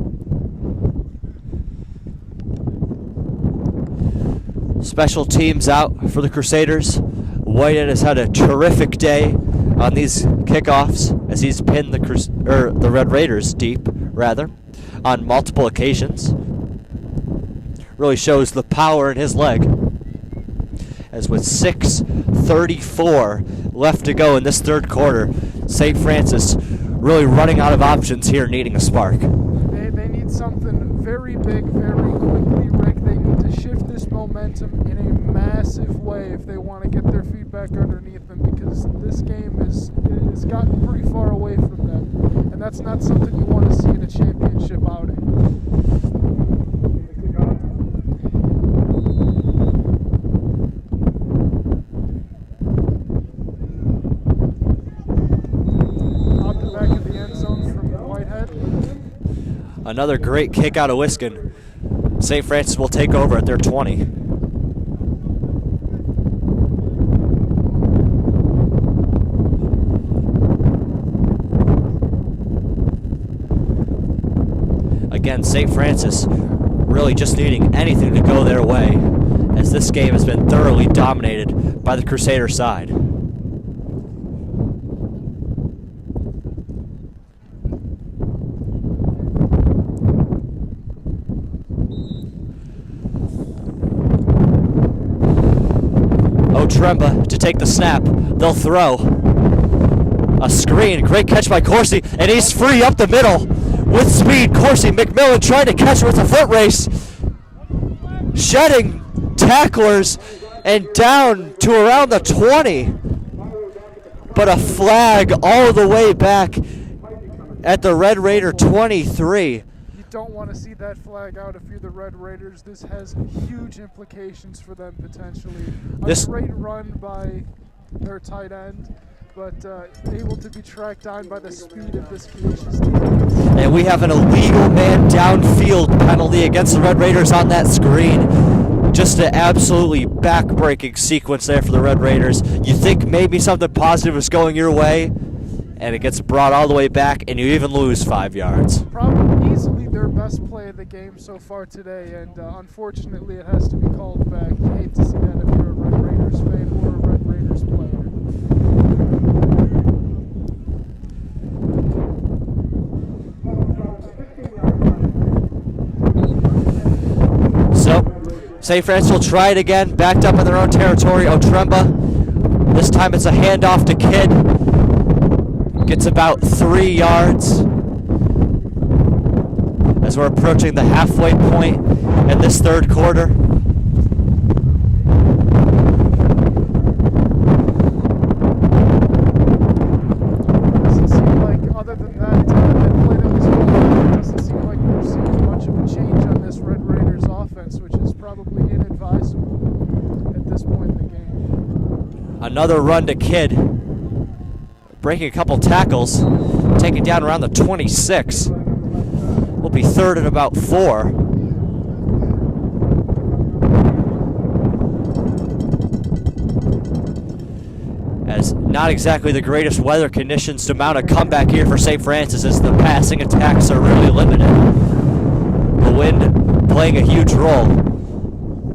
one. Special teams out for the Crusaders. Whitehead has had a terrific day on these kickoffs as he's pinned the Red Raiders deep, on multiple occasions. Really shows the power in his leg. As with 6:34 left to go in this third quarter, St. Francis really running out of options here, needing a spark. They need something very big, very quickly, Rick. They need to shift this momentum in a massive way if they want to get their feet back underneath them, because this game has gotten pretty far away from them, and that's not something you want to see in a championship outing. Out the back of the end zone from Whitehead. Another great kick out of Wisconsin. St. Francis will take over at their 20. Again, St. Francis really just needing anything to go their way, as this game has been thoroughly dominated by the Crusader side. Tremba to take the snap. They'll throw. A screen. Great catch by Corsi. And he's free up the middle with speed. Corsi, McMillan trying to catch him with a foot race. Shedding tacklers and down to around the 20. But a flag all the way back at the Red Raider 23. don't want to see that flag out if you're the Red Raiders. This has huge implications for them potentially. A great run by their tight end, but able to be tracked down by the speed of this Canisius defense. And we have an illegal man downfield penalty against the Red Raiders on that screen. Just an absolutely back-breaking sequence there for the Red Raiders. You think maybe something positive is going your way, and it gets brought all the way back, and you even lose 5 yards. Probably easily their best play of the game so far today, and unfortunately it has to be called back. You hate to see that if you're a Red Raiders fan or a Red Raiders player. So, St. Francis will try it again, backed up in their own territory. Otremba, this time it's a handoff to Kidd. Gets about 3 yards as we're approaching the halfway point in this third quarter. Doesn't seem like, other than that play that was going on, it doesn't seem like we're seeing much of a change on this Red Raiders offense, which is probably inadvisable at this point in the game. Another run to Kidd, breaking a couple tackles, taking down around the 26. Will be third and about 4. As not exactly the greatest weather conditions to mount a comeback here for St. Francis, as the passing attacks are really limited. The wind playing a huge role.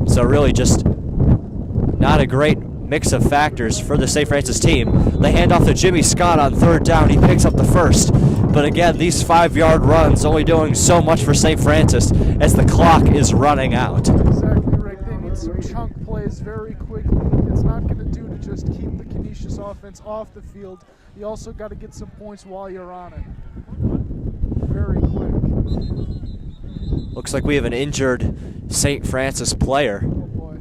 So really just not a great mix of factors for the St. Francis team. They hand off to Jimmy Scott on third down. He picks up the first. But again, these 5-yard runs only doing so much for St. Francis as the clock is running out. Exactly, Rick. They need some chunk plays very quickly. It's not going to do to just keep the Canisius offense off the field. You also got to get some points while you're on it. Very quick. Looks like we have an injured St. Francis player. Oh boy.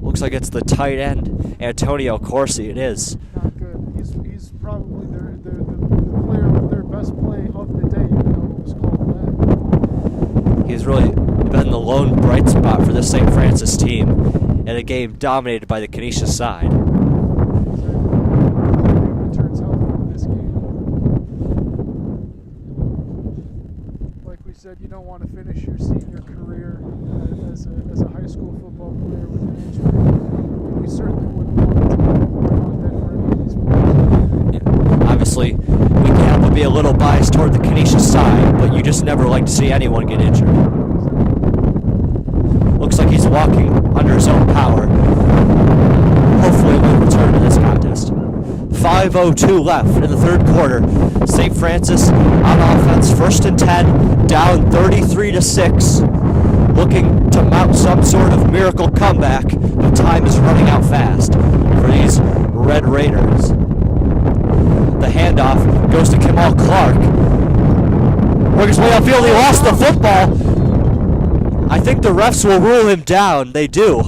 Looks like it's the tight end, Antonio Corsi. It is. Not good. He's probably the player with their best play of the day, even though it was called back. He's really been the lone bright spot for this St. Francis team in a game dominated by the Canisius side. Returns healthy in this game. Like we said, you don't want to finish your senior career as a high school football player with an injury. And we certainly wouldn't want that for any of these players. Yeah. Obviously, we can help be a little biased toward the Canisius side, but you just never like to see anyone get injured. Looks like he's walking under his own power. Hopefully we'll return to this contest. 5:02 left in the third quarter. St. Francis on offense, 1st and 10, down 33-6. Looking to mount some sort of miracle comeback, but time is running out fast for these Red Raiders. The handoff goes to Kamal Clark. Works his way upfield, he lost the football. I think the refs will rule him down. They do.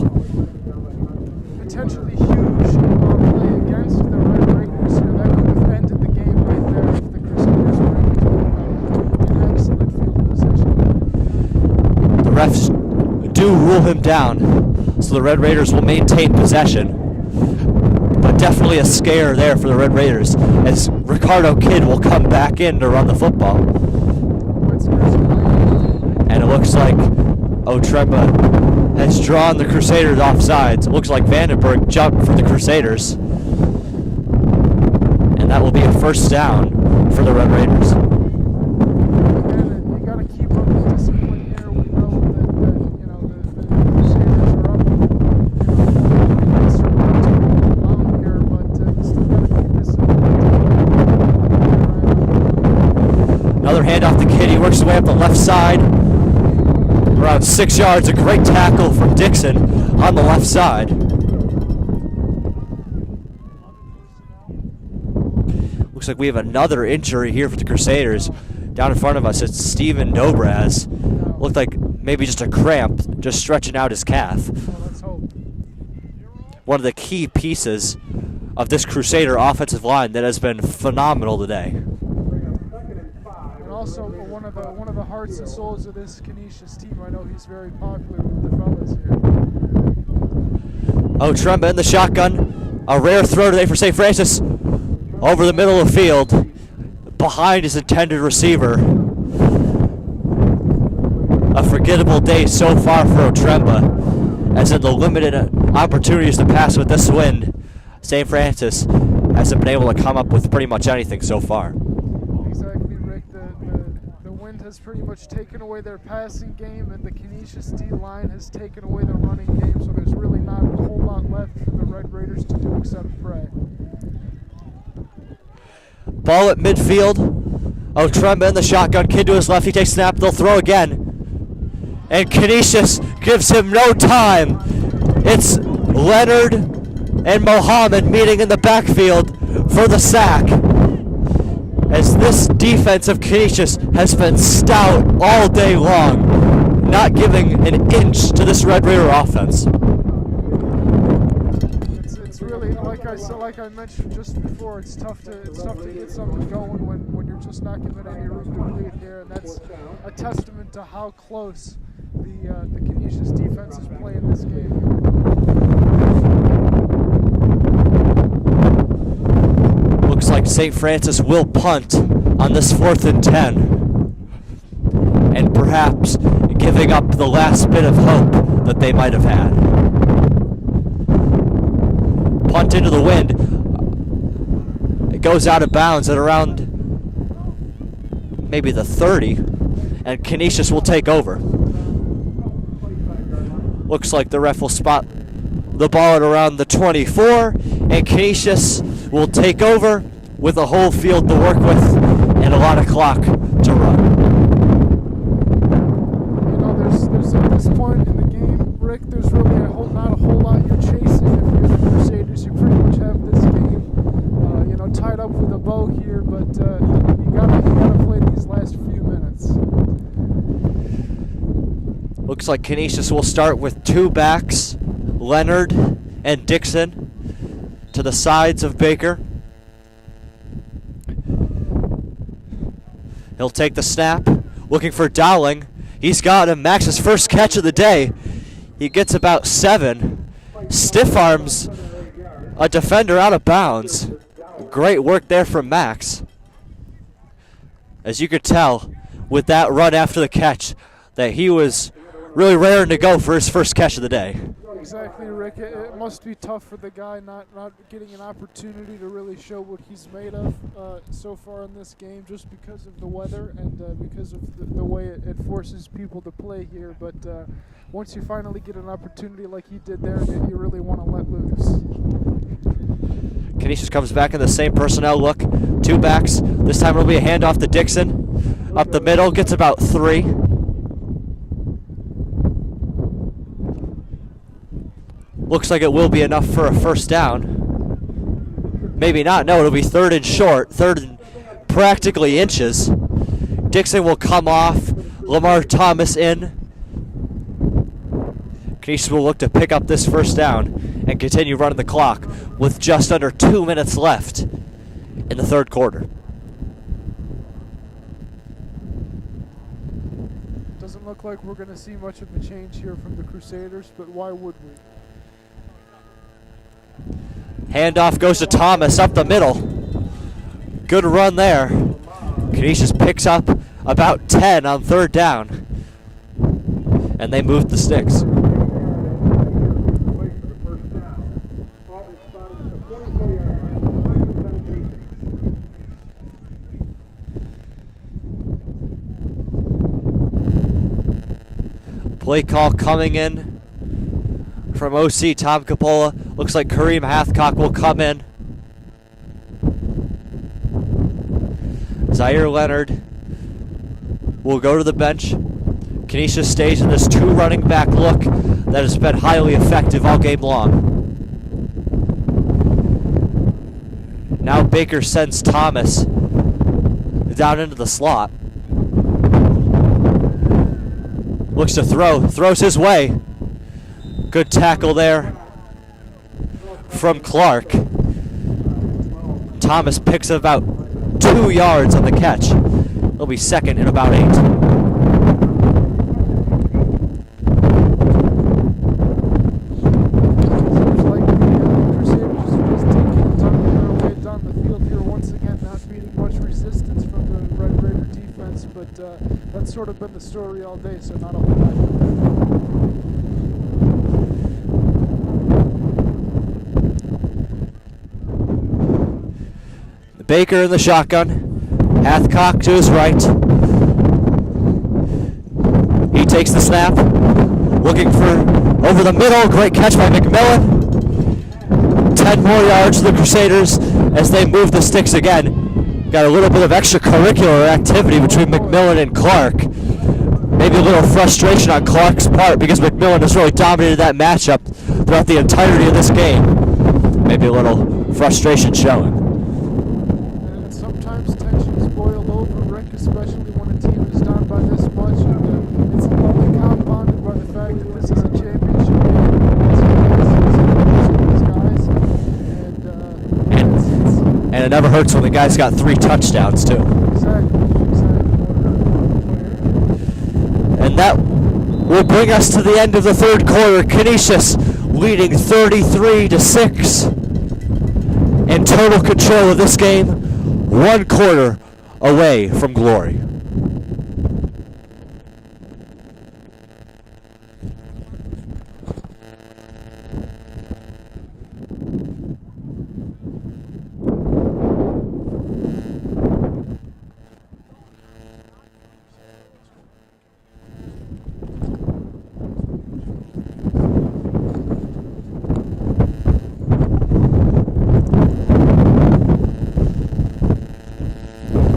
Potentially huge play against the Red Raiders here. That could have ended the game right there if the Crusaders were in excellent field position. The refs do rule him down, so the Red Raiders will maintain possession. But definitely a scare there for the Red Raiders, as Ricardo Kidd will come back in to run the football. And it looks like Otremba has drawn the Crusaders off sides. It looks like Vandenberg jumped for the Crusaders. And that will be a first down for the Red Raiders. Again, you got to keep up the discipline here. We know that the Crusaders are up. It's down here, but you still got to keep discipline. Another handoff to Kidd. He works his way up the left side. Around 6 yards, a great tackle from Dixon on the left side. Looks like we have another injury here for the Crusaders. Down in front of us, it's Steven Dobraz. Looked like maybe just a cramp, just stretching out his calf. Let's hope. One of the key pieces of this Crusader offensive line that has been phenomenal today. And also one one of the hearts and souls of this Canisius team. I know he's very popular with the fellas here. Oh, Tremba in the shotgun. A rare throw today for St. Francis. Over the middle of the field. Behind his intended receiver. A forgettable day so far for Otremba, as in the limited opportunities to pass with this wind, St. Francis hasn't been able to come up with pretty much anything so far. Exactly, Rick. The wind has pretty much taken away their passing game, and the Canisius D-line has taken away their running game, so there's really not a whole lot left for the Red Raiders to do except pray. Ball at midfield. Otremba in the shotgun. Kid to his left. He takes snap. They'll throw again. And Canisius gives him no time. It's Leonard and Mohammed meeting in the backfield for the sack. As this defense of Canisius has been stout all day long, not giving an inch to this Red Raider offense. It's really, like I mentioned just before, it's tough to get something going when you're just not given any room to breathe here, and that's a testament to how close the Canisius defense is playing this game. Looks like St. Francis will punt on this 4th and 10. And perhaps giving up the last bit of hope that they might have had. Punt into the wind. It goes out of bounds at around maybe the 30. And Canisius will take over. Looks like the ref will spot the ball at around the 24, and Canisius will take over with a whole field to work with and a lot of clock to run. You know, there's at this point in the game, Rick, there's really not a whole lot you're chasing if you're the Crusaders. You pretty much have this game, tied up with a bow here, but you gotta play these last few minutes. Looks like Canisius will start with 2 backs, Leonard and Dixon, to the sides of Baker. He'll take the snap, looking for Dowling. He's got him. Max's first catch of the day. He gets about 7. Stiff arms a defender out of bounds. Great work there from Max. As you could tell with that run after the catch that he was really raring to go for his first catch of the day. Exactly, Rick. It must be tough for the guy not getting an opportunity to really show what he's made of so far in this game, just because of the weather and because of the way it forces people to play here. But once you finally get an opportunity like he did there, you really want to let loose. Canisius comes back in the same personnel look. 2 backs. This time it'll be a handoff to Dixon. Up the middle, gets about 3. Looks like it will be enough for a first down. Maybe not. No, it'll be 3rd and short. 3rd and practically inches. Dixon will come off. Lamar Thomas in. Canisius will look to pick up this first down and continue running the clock with just under 2 minutes left in the 3rd quarter. Doesn't look like we're going to see much of a change here from the Crusaders, but why would we? Handoff goes to Thomas up the middle. Good run there. Canisius picks up about 10 on 3rd down. And they move the sticks. Play call coming in from OC Tom Capola. Looks like Kareem Hathcock will come in. Zaire Leonard will go to the bench. Canisius stays in this 2 running back look that has been highly effective all game long. Now Baker sends Thomas down into the slot. Looks to throw, throws his way. Good tackle there from Clark. Thomas picks about 2 yards on the catch. They'll be second in about 8. Seems like the Crusaders are just taking their way down the field here once again, not meeting much resistance from the Red Raider defense, but that's sort of been the story all day, so not a whole lot. Baker in the shotgun. Hathcock to his right. He takes the snap. Looking for over the middle. Great catch by McMillan. 10 more yards to the Crusaders as they move the sticks again. Got a little bit of extracurricular activity between McMillan and Clark. Maybe a little frustration on Clark's part because McMillan has really dominated that matchup throughout the entirety of this game. Maybe a little frustration showing. Sometimes tensions boil over, Rick, especially when a team is down by this much, and it's only compounded by the fact that this is a championship game against these guys, and it never hurts when the guy's got 3 touchdowns too. Exactly. And that will bring us to the end of the third quarter. Canisius leading 33-6 in total control of this game. 1 quarter away from glory.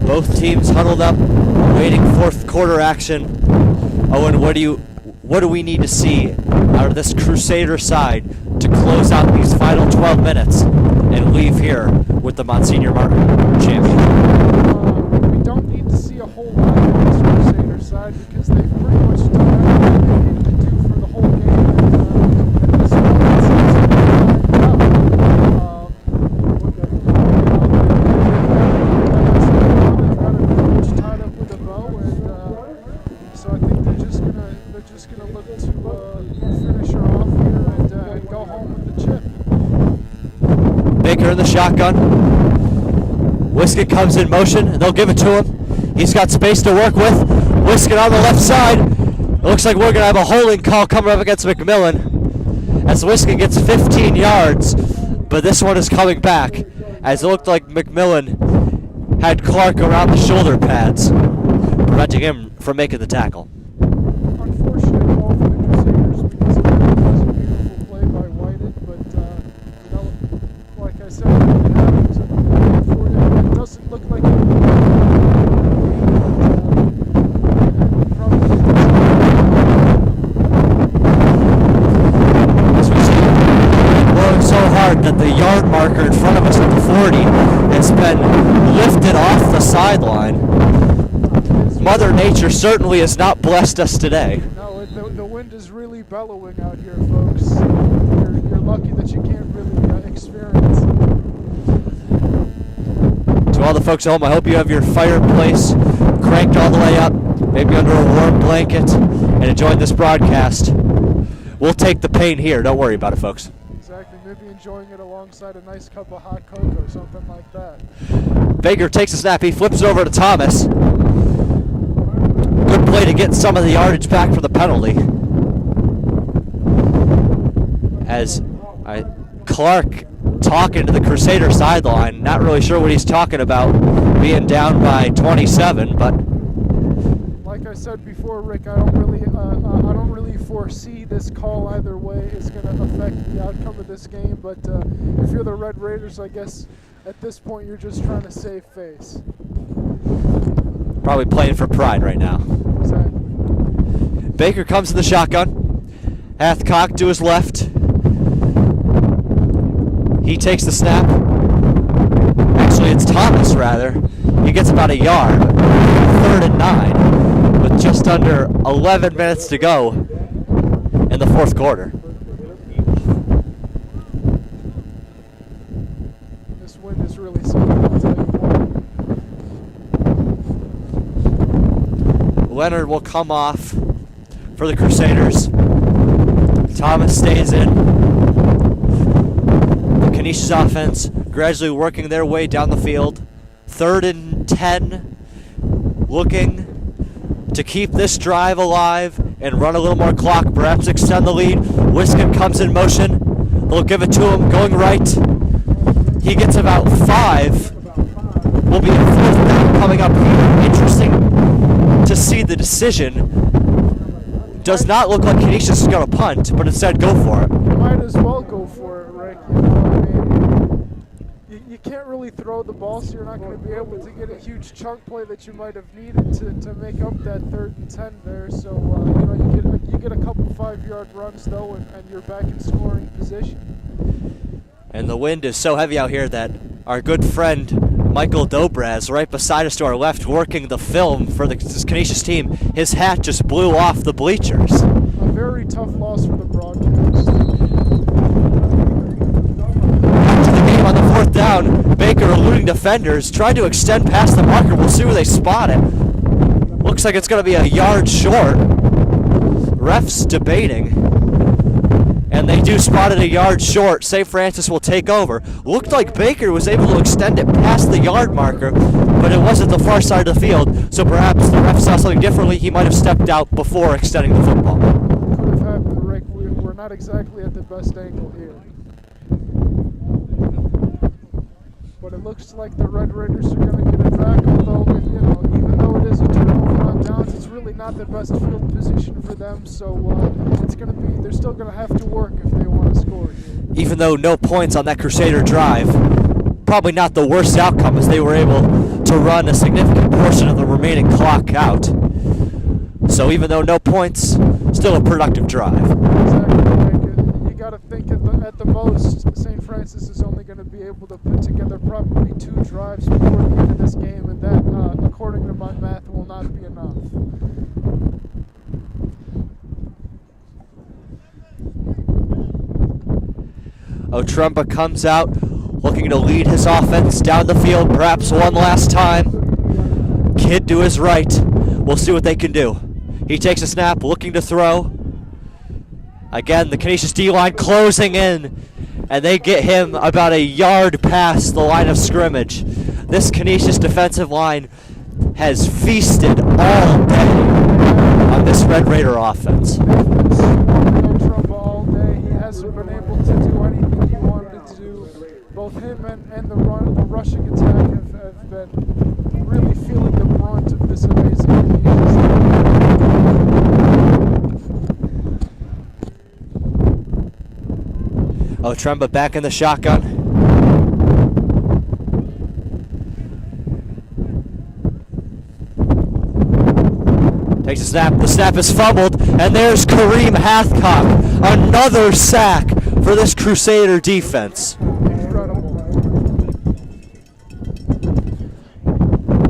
Both teams huddled up, waiting fourth quarter action. Owen, what do we need to see out of this Crusader side to close out these final 12 minutes and leave here with the Monsignor Martin championship? We don't need to see a whole lot on this Crusader side because they've pretty much done everything they needed to do for the whole game. And this one seems to be lined up. Tied up with a bow, and so I think they're just gonna look to finish her off here and go home with the chip. Baker in the shotgun. Wiskin comes in motion, and they'll give it to him. He's got space to work with. Wiskin on the left side. It looks like we're gonna have a holding call coming up against McMillan as Wiskin gets 15 yards, but this one is coming back as it looked like McMillan had Clark around the shoulder pads, preventing him from making the tackle. Unfortunate call for the Crusaders because it really was a beautiful play by Whited, but like I said, it happens for you. It doesn't look like it. As we see, blowing so hard that the yard marker in front of us at the 40 has been lifted off the sideline. Mother Nature certainly has not blessed us today. No, the wind is really bellowing out here, folks. You're lucky that you can't really experience it. To all the folks at home, I hope you have your fireplace cranked all the way up, maybe under a warm blanket, and enjoying this broadcast. We'll take the pain here. Don't worry about it, folks. Exactly. Maybe enjoying it alongside a nice cup of hot cocoa or something like that. Baker takes a snap. He flips it over to Thomas. Good play to get some of the yardage back for the penalty. As Clark talking to the Crusader sideline, not really sure what he's talking about, being down by 27, but like I said before, Rick, I don't really foresee this call either way is going to affect the outcome of this game. But if you're the Red Raiders, I guess at this point you're just trying to save face. probably playing for pride right now. Exactly. Baker comes in the shotgun. Hathcock to his left. He takes the snap. Actually, it's Thomas, rather. He gets about a yard. 3rd and 9 with just under 11 minutes to go in the fourth quarter. This wind is really something, I'll tell you what. Leonard will come off for the Crusaders. Thomas stays in. The Canisius offense gradually working their way down the field. 3rd and 10. Looking to keep this drive alive and run a little more clock, perhaps extend the lead. Wiskin comes in motion. They'll give it to him, going right. He gets about 5. Will be a 4th down coming up here. Interesting to see the decision. Does not look like Canisius is going to punt, but instead go for it. You might as well go for it, Rick. You know, I mean, you can't really throw the ball, so you're not going to be able to get a huge chunk play that you might have needed to make up that 3rd and 10 there. So you know, you get a couple 5-yard runs though, and you're back in scoring position. And the wind is so heavy out here that our good friend Michael Dobraz, right beside us to our left, working the film for this Canisius team, his hat just blew off the bleachers. A very tough loss for the broadcast. Back to the game on the 4th down. Baker eluding defenders, trying to extend past the marker. We'll see where they spot it. Looks like it's going to be a yard short. Refs debating. And they do spot it a yard short. St. Francis will take over. Looked like Baker was able to extend it past the yard marker, but it wasn't the far side of the field, so perhaps the ref saw something differently. He might have stepped out before extending the football. Could have happened, Rick. We're not exactly at the best angle here. But it looks like the Red Raiders are going to get it back, although, you know, even though it is a turnover on downs, it's really not the best field position for them, so it's going to be, they're still going to have to work if they want to score here. Even though no points on that Crusader drive, probably not the worst outcome, as they were able to run a significant portion of the remaining clock out. So even though no points, still a productive drive. Exactly. You got to think at the most, St. Francis is only going to be able to put together probably 2 drives before the end of this game, and that, according to my math, will not be enough. Otremba comes out, looking to lead his offense down the field, perhaps one last time. Kidd to his right. We'll see what they can do. He takes a snap, looking to throw. Again, the Canisius D-line closing in, and they get him about a yard past the line of scrimmage. This Canisius defensive line has feasted all day on this Red Raider offense. Trump all day. He hasn't been able to do anything he wanted to do. Both him and the rushing attack have been really feeling the brunt of this amazing Canisius. Otremba back in the shotgun. Takes a snap. The snap is fumbled, and there's Kareem Hathcock. Another sack for this Crusader defense. Incredible.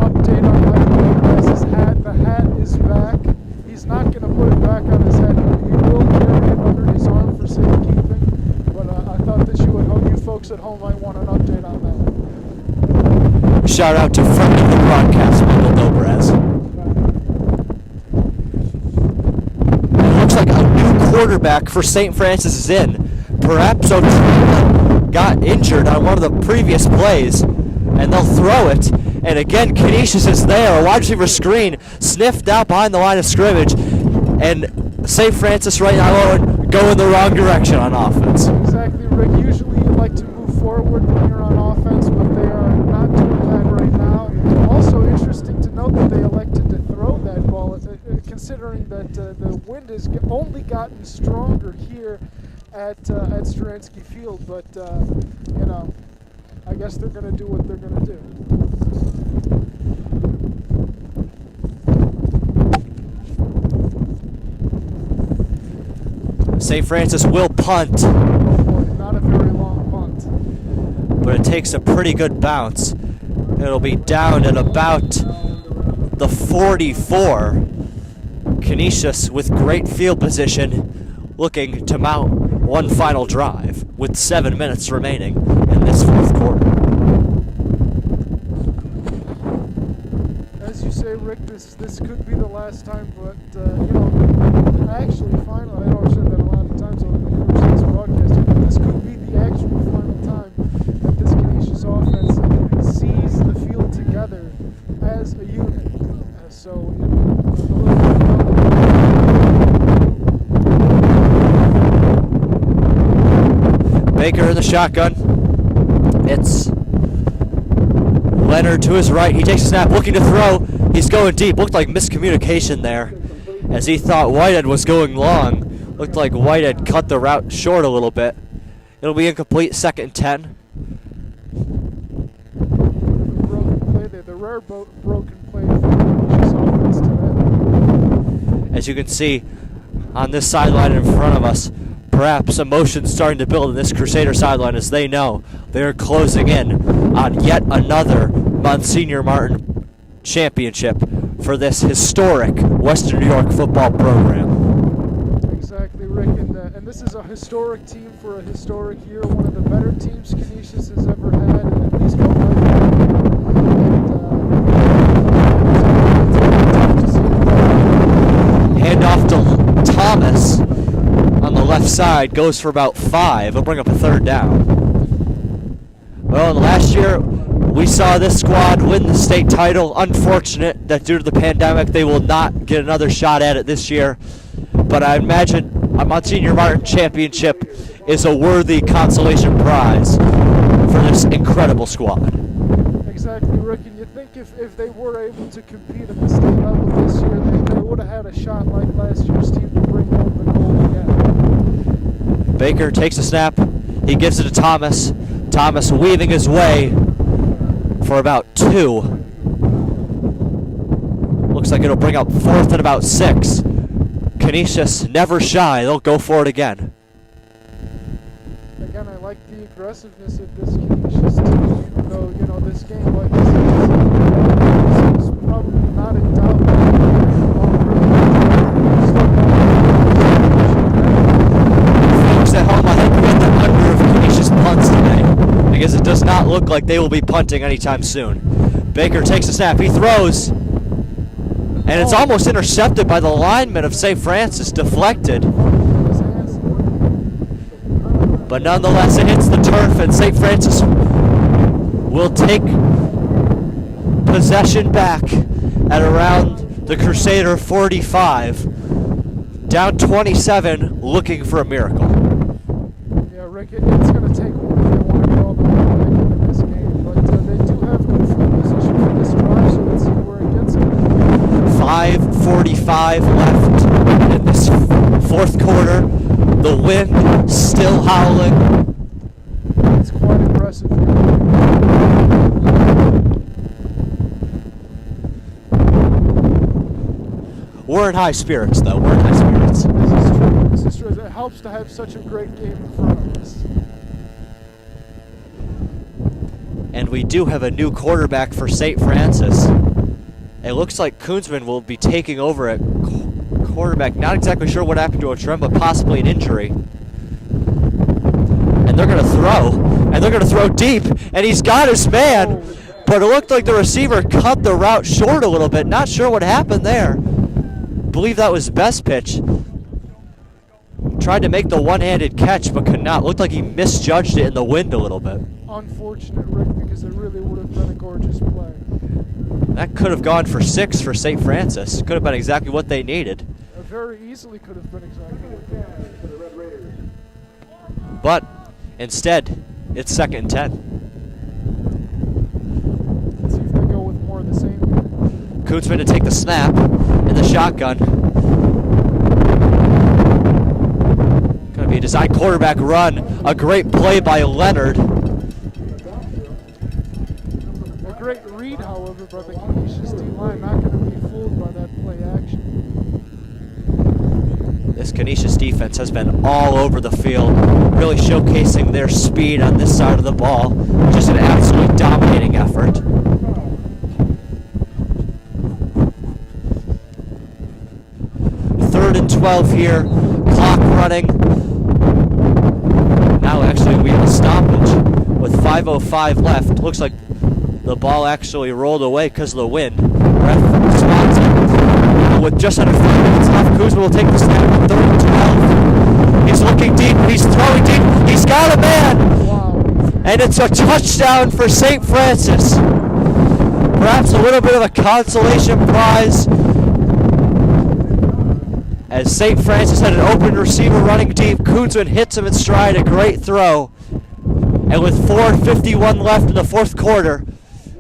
Update on Michael Perez's hat. The hat is back. He's not going to put it back on his head. He will carry it under his arm for safekeeping. But I thought that you folks at home might want an update on that. Shout out to friend of the broadcast, Michael Dobraz. It looks like a new quarterback for St. Francis is in. Perhaps Otremba got injured on one of the previous plays, and they'll throw it. And again, Canisius is there. A wide receiver screen sniffed out behind the line of scrimmage, and St. Francis right now go in the wrong direction on offense. Exactly, Rick. Usually you like to move forward when you're on offense, but they are not doing that right now. Also interesting to note that they elected to throw that ball, considering that the wind has only gotten stronger here at Stransky Field. But, you know, I guess they're going to do what they're going to do. St. Francis will punt. Not a very long punt. But it takes a pretty good bounce. It'll be down at about the 44. Canisius with great field position, looking to mount one final drive with 7 minutes remaining in this 4th quarter. As you say, Rick, Rick, this could be the last time, but you know, actually, finally, I know I've said that a lot of times over the course of this broadcast, but this could be the actual final time that this Canisius offense sees the field together as a unit. Baker in the shotgun. It's Leonard to his right. He takes a snap, looking to throw. He's going deep. Looked like miscommunication there, as he thought Whitehead was going long. Looked like Whitehead cut the route short a little bit. It'll be incomplete, 2nd and 10. Broken play there. The rare broken play for the Canisius offense today. As you can see on this sideline in front of us, perhaps emotion starting to build in this Crusader sideline as they know they are closing in on yet another Monsignor Martin championship for this historic Western New York football program. Exactly, Rick, and this is a historic team for a historic year, one of the better teams Canisius has ever had, at least what I've had. Hand off to Thomas on the left side, goes for about 5. He'll bring up a 3rd down. Well, last year we saw this squad win the state title. Unfortunate that due to the pandemic they will not get another shot at it this year. But I imagine a Monsignor Martin championship is a worthy consolation prize for this incredible squad. Exactly, Rick, and you think if they were able to compete at the state level this year, they would have had a shot like last year's team to bring home the gold again. Baker takes a snap. He gives it to Thomas. Thomas weaving his way for about 2. Looks like it'll bring up 4th and about 6. Canisius never shy. They'll go for it again. Again, I like the aggressiveness of this Canisius team, even though, you know, this game, like I said, is probably not in doubt. Folks at home, I think we got the under of Canisius punts today, because it does not look like they will be punting anytime soon. Baker takes a snap. He throws. And it's almost intercepted by the lineman of St. Francis, deflected. But nonetheless, it hits the turf, and St. Francis will take possession back at around the Crusader 45. Down 27, looking for a miracle. Yeah, Rick, it's going to take one if they want to get all the way back into this game. But they do have good field position for this drive, so let's see where it gets them. 5:45 left in this 4th quarter. The wind still howling. It's quite impressive. We're in high spirits, though. We're in high spirits. This is true. This is true. It helps to have such a great game in front of us. And we do have a new quarterback for St. Francis. It looks like Koonsman will be taking over at quarterback. Not exactly sure what happened to a trim, but possibly an injury. And they're going to throw. And they're going to throw deep. And he's got his man. But it looked like the receiver cut the route short a little bit. Not sure what happened there. Believe that was best pitch. Tried to make the one-handed catch, but could not. Looked like he misjudged it in the wind a little bit. Unfortunate, Rick, because it really would have been a gorgeous play. That could have gone for 6 for St. Francis. Could have been exactly what they needed. Very easily could have been exactly what they needed. But instead, it's 2nd and 10. Let's see if they go with more of the same. Koonsman to take the snap in the shotgun. Going to be a design quarterback run. A great play by Leonard. A great read, however, by the Canisius D-line. Not going to be fooled by that play action. This Canisius defense has been all over the field, really showcasing their speed on this side of the ball. Just an absolutely dominating effort. Third and 12 here, clock running. Now actually we have a stoppage with 5:05 left. Looks like the ball actually rolled away because of the wind. Ref spots it. With just under 5 minutes left, Kuzma will take the snap. 3-12. He's looking deep. He's throwing deep. He's got a man. Wow. And it's a touchdown for St. Francis. Perhaps a little bit of a consolation prize, as St. Francis had an open receiver running deep. Kuzma hits him in stride, a great throw. And with 4:51 left in the fourth quarter,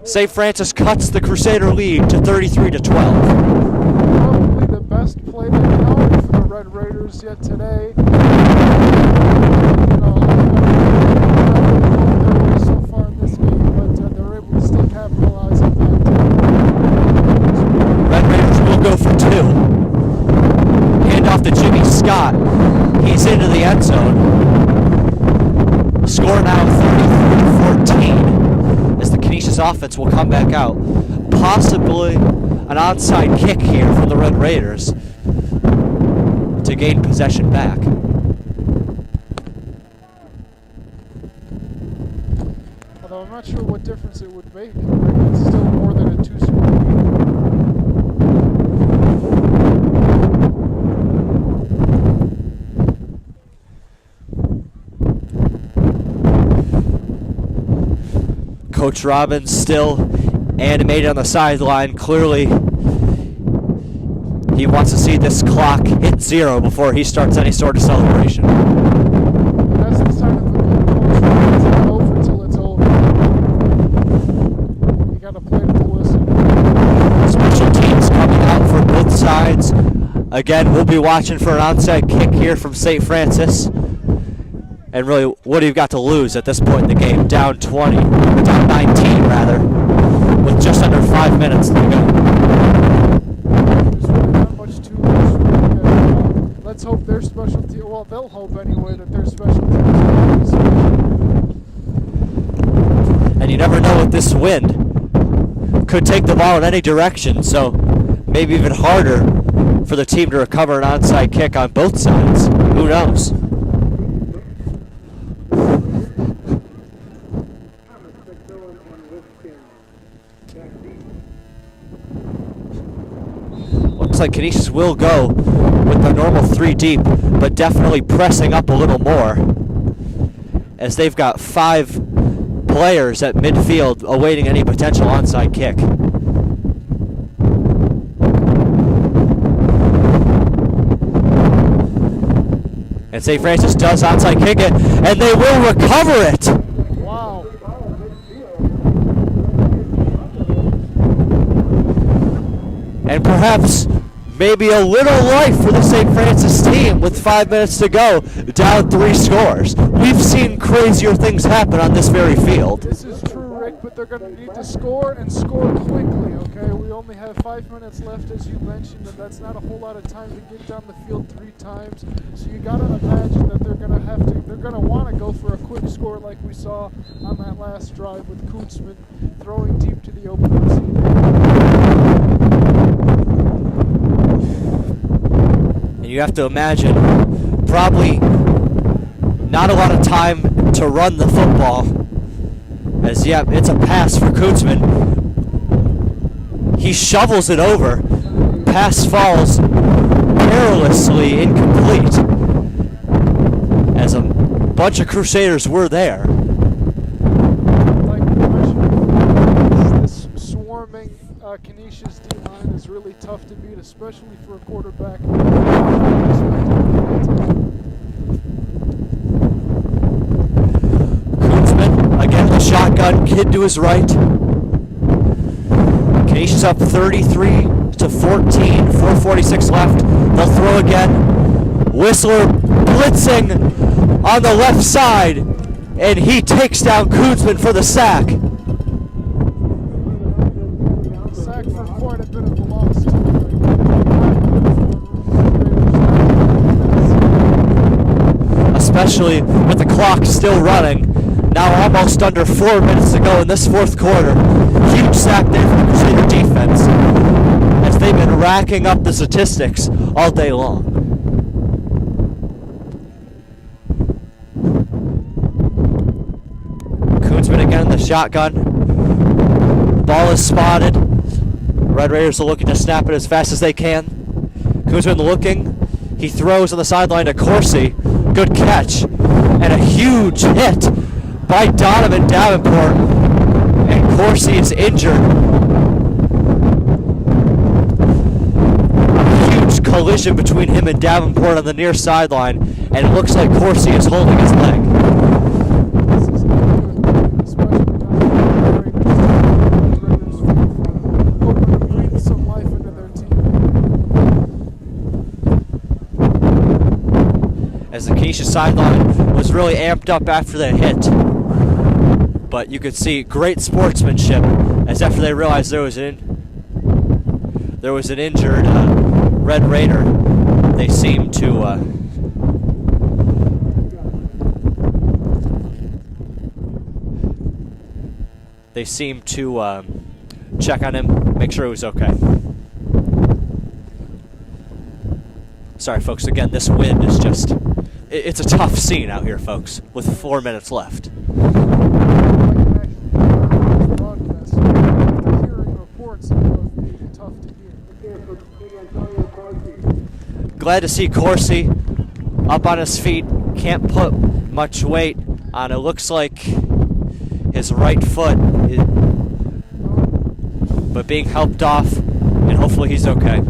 St. Francis cuts the Crusader lead to 33-12. Probably the best play they've known for the Red Raiders yet today. So far in this game, but they're able to still capitalize on that. Red Raiders will go for 2. Hand off to Jimmy Scott. He's into the end zone. Score now 33-14 as the Canisius offense will come back out. Possibly an onside kick here from the Red Raiders to gain possession back. Although I'm not sure what difference it would make. It's still more than a 2-score lead. Coach Robbins still animated on the sideline. Clearly, he wants to see this clock hit 0 before he starts any sort of celebration. That's the sign of a good coach. It's not over until it's over. You got to play to the whistle. Special teams coming out for both sides. Again, we'll be watching for an onside kick here from St. Francis. And really, what do you got to lose at this point in the game? Down 20, down 19 rather, with just under 5 minutes to go. There's really not much to lose. Let's hope their special team, well, they'll hope anyway that their special teams are. And you never know with this wind. Could take the ball in any direction, so maybe even harder for the team to recover an onside kick on both sides. Who knows? Looks like Canisius will go with the normal 3 deep, but definitely pressing up a little more, as they've got 5 players at midfield awaiting any potential onside kick. And St. Francis does onside kick it, and they will recover it. Wow. And perhaps maybe a little life for the St. Francis team with 5 minutes to go, down 3 scores. We've seen crazier things happen on this very field. This is true, Rick, but they're going to need to score and score quickly, okay? We only have 5 minutes left, as you mentioned, and that's not a whole lot of time to get down the field 3 times. So you got to imagine that they're going to want to go for a quick score like we saw on that last drive with Kuntzman throwing deep to the open receiver. And you have to imagine probably not a lot of time to run the football, as yeah, it's a pass for Kuntzman. He shovels it over. Pass falls perilously incomplete, as a bunch of Crusaders were there. Like we mentioned, this swarming Canisius D-line is really tough to beat, especially for a quarterback. Kuntzman, again the shotgun, kid to his right. Canisius up 33-14, 4:46 left. They'll throw again. Whistler blitzing on the left side, and he takes down Kuntzman for the sack. Sack for quite a bit of a loss. Especially with the clock still running. Now almost under 4 minutes to go in this fourth quarter. Huge sack there for the Crusader defense, as they've been racking up the statistics all day long. Kuntzman again in the shotgun. Ball is spotted. Red Raiders are looking to snap it as fast as they can. Koonsman looking. He throws on the sideline to Corsi. Good catch. And a huge hit by Donovan Davenport. And Corsi is injured. A huge collision between him and Davenport on the near sideline. And it looks like Corsi is holding his leg. This is not good, especially hoping to breathe some life into their team. As the Canisius sideline was really amped up after that hit. But you could see great sportsmanship as after they realized there was an injured Red Raider, they seemed to check on him, make sure he was okay. Sorry, folks. Again, this wind is just—it's a tough scene out here, folks. With 4 minutes left. Glad to see Corsi up on his feet. Can't put much weight on it. Looks like his right foot, but being helped off, and hopefully he's okay.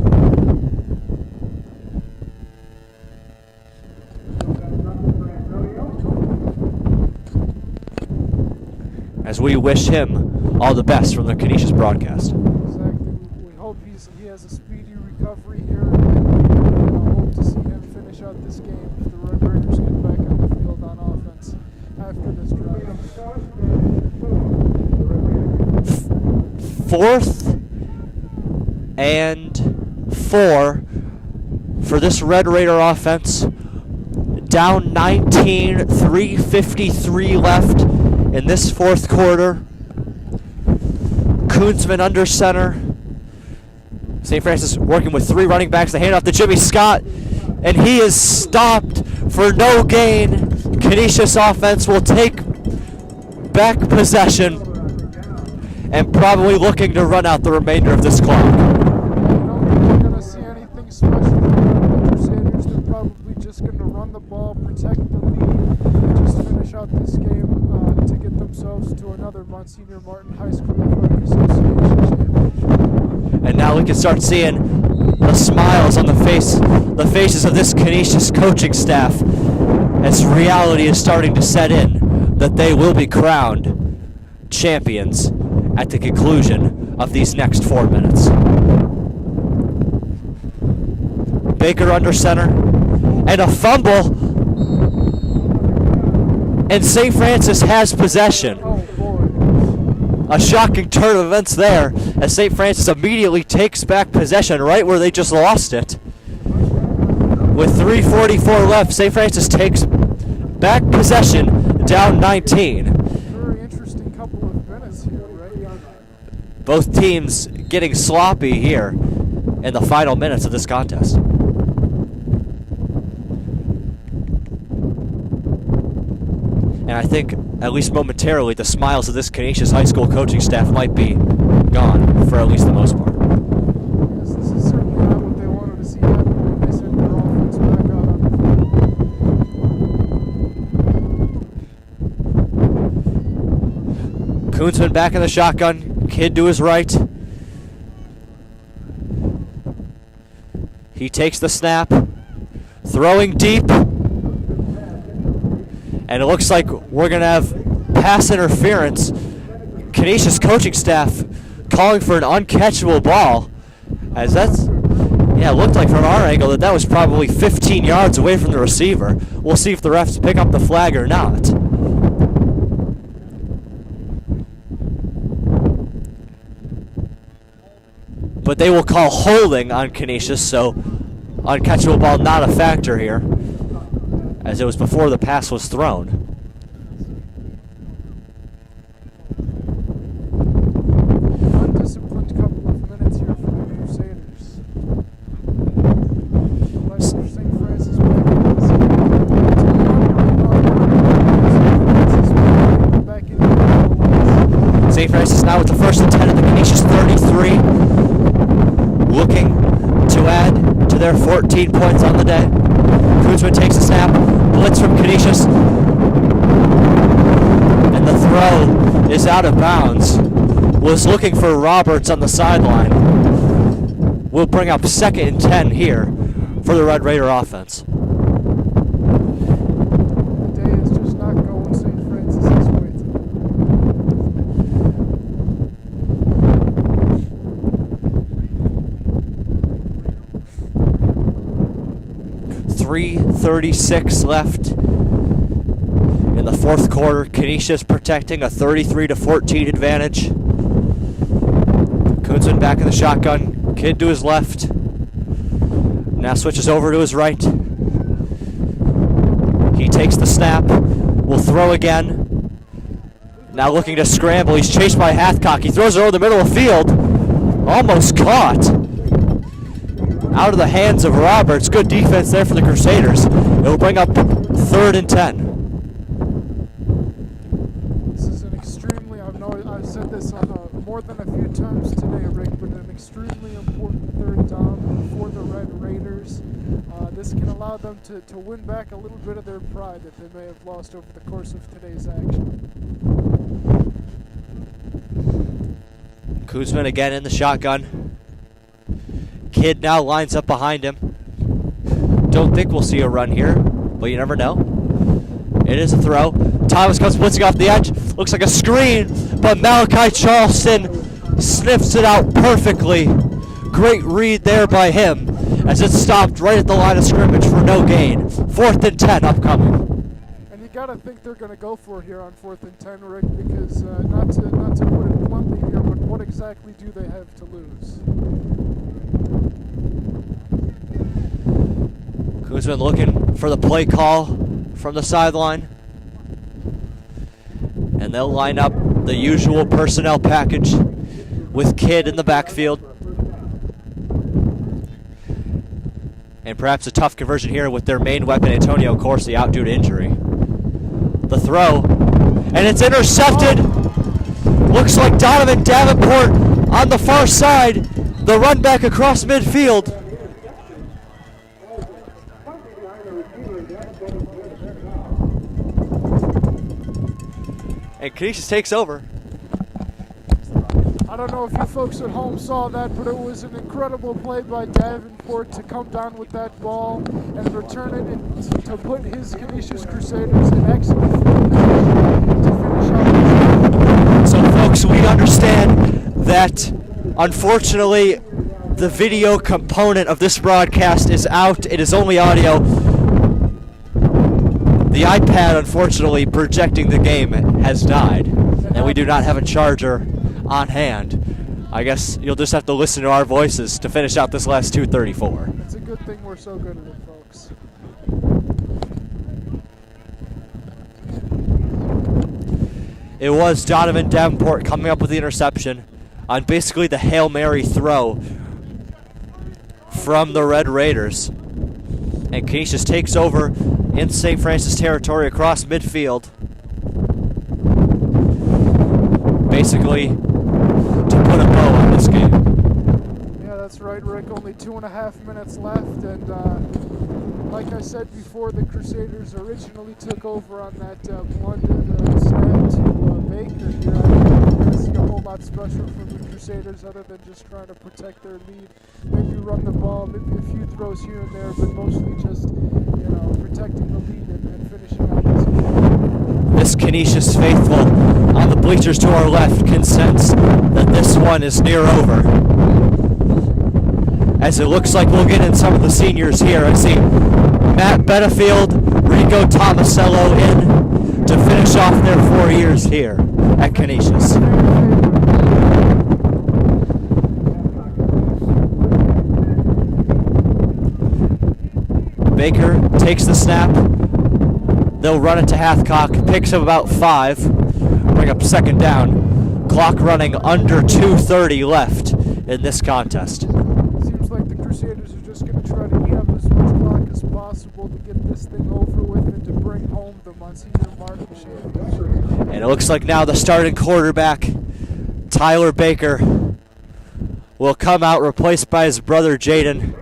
As we wish him all the best from the Canisius broadcast. Exactly. We hope he has a speedy recovery here, and I hope to see him finish out this game if the Red Raiders get back on the field on offense after this drive. 4th and 4 for this Red Raider offense. Down 19, 3:53 left in this 4th quarter. Koonsman under center. St. Francis working with 3 running backs. They hand off to Jimmy Scott, and he is stopped for no gain. Canisius offense will take back possession and probably looking to run out the remainder of this clock. I don't think we're going to see anything special from the Crusaders. They're probably just going to run the ball, protect the lead, and just finish out this game to get themselves to another Monsignor Martin High School Athletic Association championship. And now we can start seeing the smiles on the faces of this Canisius coaching staff as reality is starting to set in that they will be crowned champions at the conclusion of these next 4 minutes. Baker under center, and a fumble, and St. Francis has possession. Oh boy. A shocking turn of events there, as St. Francis immediately takes back possession right where they just lost it. With 3:44 left, St. Francis takes back possession, down 19. Very interesting couple of minutes here, right? Both teams getting sloppy here in the final minutes of this contest. And I think, at least momentarily, the smiles of this Canisius high school coaching staff might be gone for at least the most part. Yes, this is certainly not what they wanted to see happen when they sent their offense back out on the field. Koonsman back in the shotgun. Kid to his right. He takes the snap. Throwing deep. And it looks like we're going to have pass interference. Canisius coaching staff calling for an uncatchable ball. As that's, yeah, it looked like from our angle that was probably 15 yards away from the receiver. We'll see if the refs pick up the flag or not. But they will call holding on Canisius, so uncatchable ball not a factor here, as it was before the pass was thrown. Undisciplined couple of minutes here for the Crusaders. Unless St. Francis back in. St. Francis now with the 1st and 10 at the Canisius 33. looking to add to their 14 points on the day. Kuzman takes a snap, blitz from Canisius, and the throw is out of bounds. Was looking for Roberts on the sideline. We'll bring up 2nd and 10 here for the Red Raider offense. The day is just not going St. Francis's way today. 3:36 left in the 4th quarter. Canisius protecting a 33-14 advantage. Kuzman back in the shotgun. Kid to his left. Now switches over to his right. He takes the snap. Will throw again. Now looking to scramble. He's chased by Hathcock. He throws it over the middle of the field. Almost caught. Out of the hands of Roberts. Good defense there for the Crusaders. It'll bring up 3rd and 10. This is an extremely, I've said this on more than a few times today, Rick, but an extremely important 3rd down for the Red Raiders. This can allow them to win back a little bit of their pride that they may have lost over the course of today's action. Kuzman again in the shotgun. Kidd now lines up behind him. Don't think we'll see a run here, but you never know. It is a throw. Thomas comes blitzing off the edge. Looks like a screen, but Malachi Charleston sniffs it out perfectly. Great read there by him as it stopped right at the line of scrimmage for no gain. 4th and 10 upcoming. And you got to think they're going to go for it here on 4th and 10, Rick, because not to put it bluntly here, but what exactly do they have to lose? Kuzman looking for the play call from the sideline. And they'll line up the usual personnel package with Kidd in the backfield. And perhaps a tough conversion here with their main weapon, Antonio Corsi, out due to injury. The throw, and it's intercepted. Looks like Donovan Davenport on the far side. The run back across midfield. And Canisius takes over. I don't know if you folks at home saw that, but it was an incredible play by Davenport to come down with that ball and return it and to put his Canisius Crusaders in excellent field position to finish off. So folks, we understand that unfortunately the video component of this broadcast is out. It is only audio. The iPad, unfortunately, projecting the game has died, and we do not have a charger on hand. I guess you'll just have to listen to our voices to finish out this last 2:34. It's a good thing we're so good at it, folks. It was Donovan Davenport coming up with the interception on basically the Hail Mary throw from the Red Raiders. And Canisius takes over in St. Francis territory across midfield. Basically, to put a bow on this game. Yeah, that's right, Rick. Only 2.5 minutes left, and like I said before, the Crusaders originally took over on that blundered snap to Baker here. I don't think we're going to see a whole lot special from the Crusaders other than just trying to protect their lead. Maybe run the ball, maybe a few throws here and there, but mostly just, protecting the lead and finishing out this game. This Canisius faithful on the bleachers to our left can sense that this one is near over. As it looks like we'll get in some of the seniors here. I see Matt Benefield, Rico Tomasello in to finish off their 4 years here at Canisius. Baker takes the snap. They'll run it to Hathcock, picks up about 5, bring up 2nd down. Clock running under 2:30 left in this contest. Seems like the Crusaders are just going to try to eat up as much clock as possible to get this thing over with and to bring home the Monsignor Martin championship. And it looks like now the starting quarterback, Tyler Baker, will come out replaced by his brother Jaden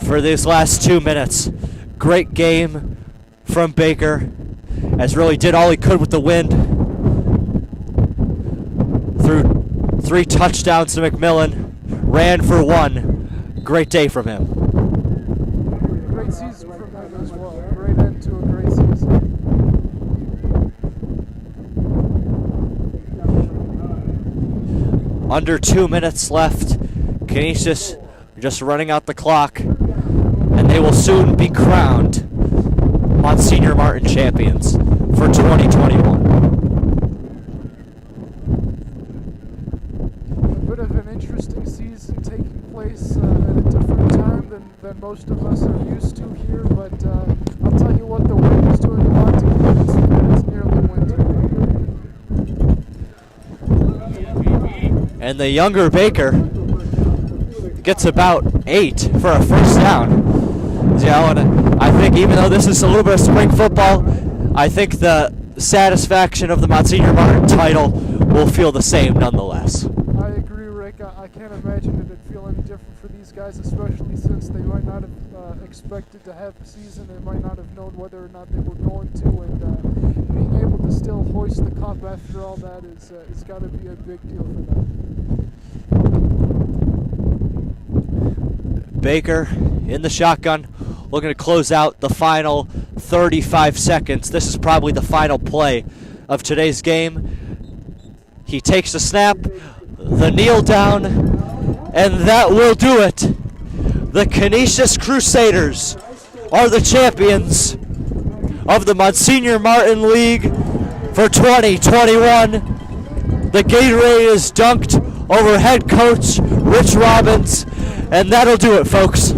for these last 2 minutes. Great game from Baker, as really did all he could with the wind. Threw 3 touchdowns to McMillan, ran for 1. Great day from him. Great season from him as well. Great end to a great season. Under 2 minutes left. Canisius just running out the clock, and they will soon be crowned Monsignor Martin champions for 2021. A bit of an interesting season taking place at a different time than most of us are used to here, but I'll tell you what, the wind is doing a lot to keep it's nearly winter. And the younger Baker gets about 8 for a first down. You know, and I think even though this is a little bit of spring football, I think the satisfaction of the Monsignor Martin title will feel the same nonetheless. I agree, Rick. I can't imagine it'd feel any different for these guys, especially since they might not have expected to have a season. They might not have known whether or not they were going to, and being able to still hoist the cup after all that is it's got to be a big deal for them. Baker in the shotgun, looking to close out the final 35 seconds. This is probably the final play of today's game. He takes the snap, the kneel down, and that will do it. The Canisius Crusaders are the champions of the Monsignor Martin League for 2021. The Gatorade is dunked over head coach Rich Robbins, and that'll do it, folks.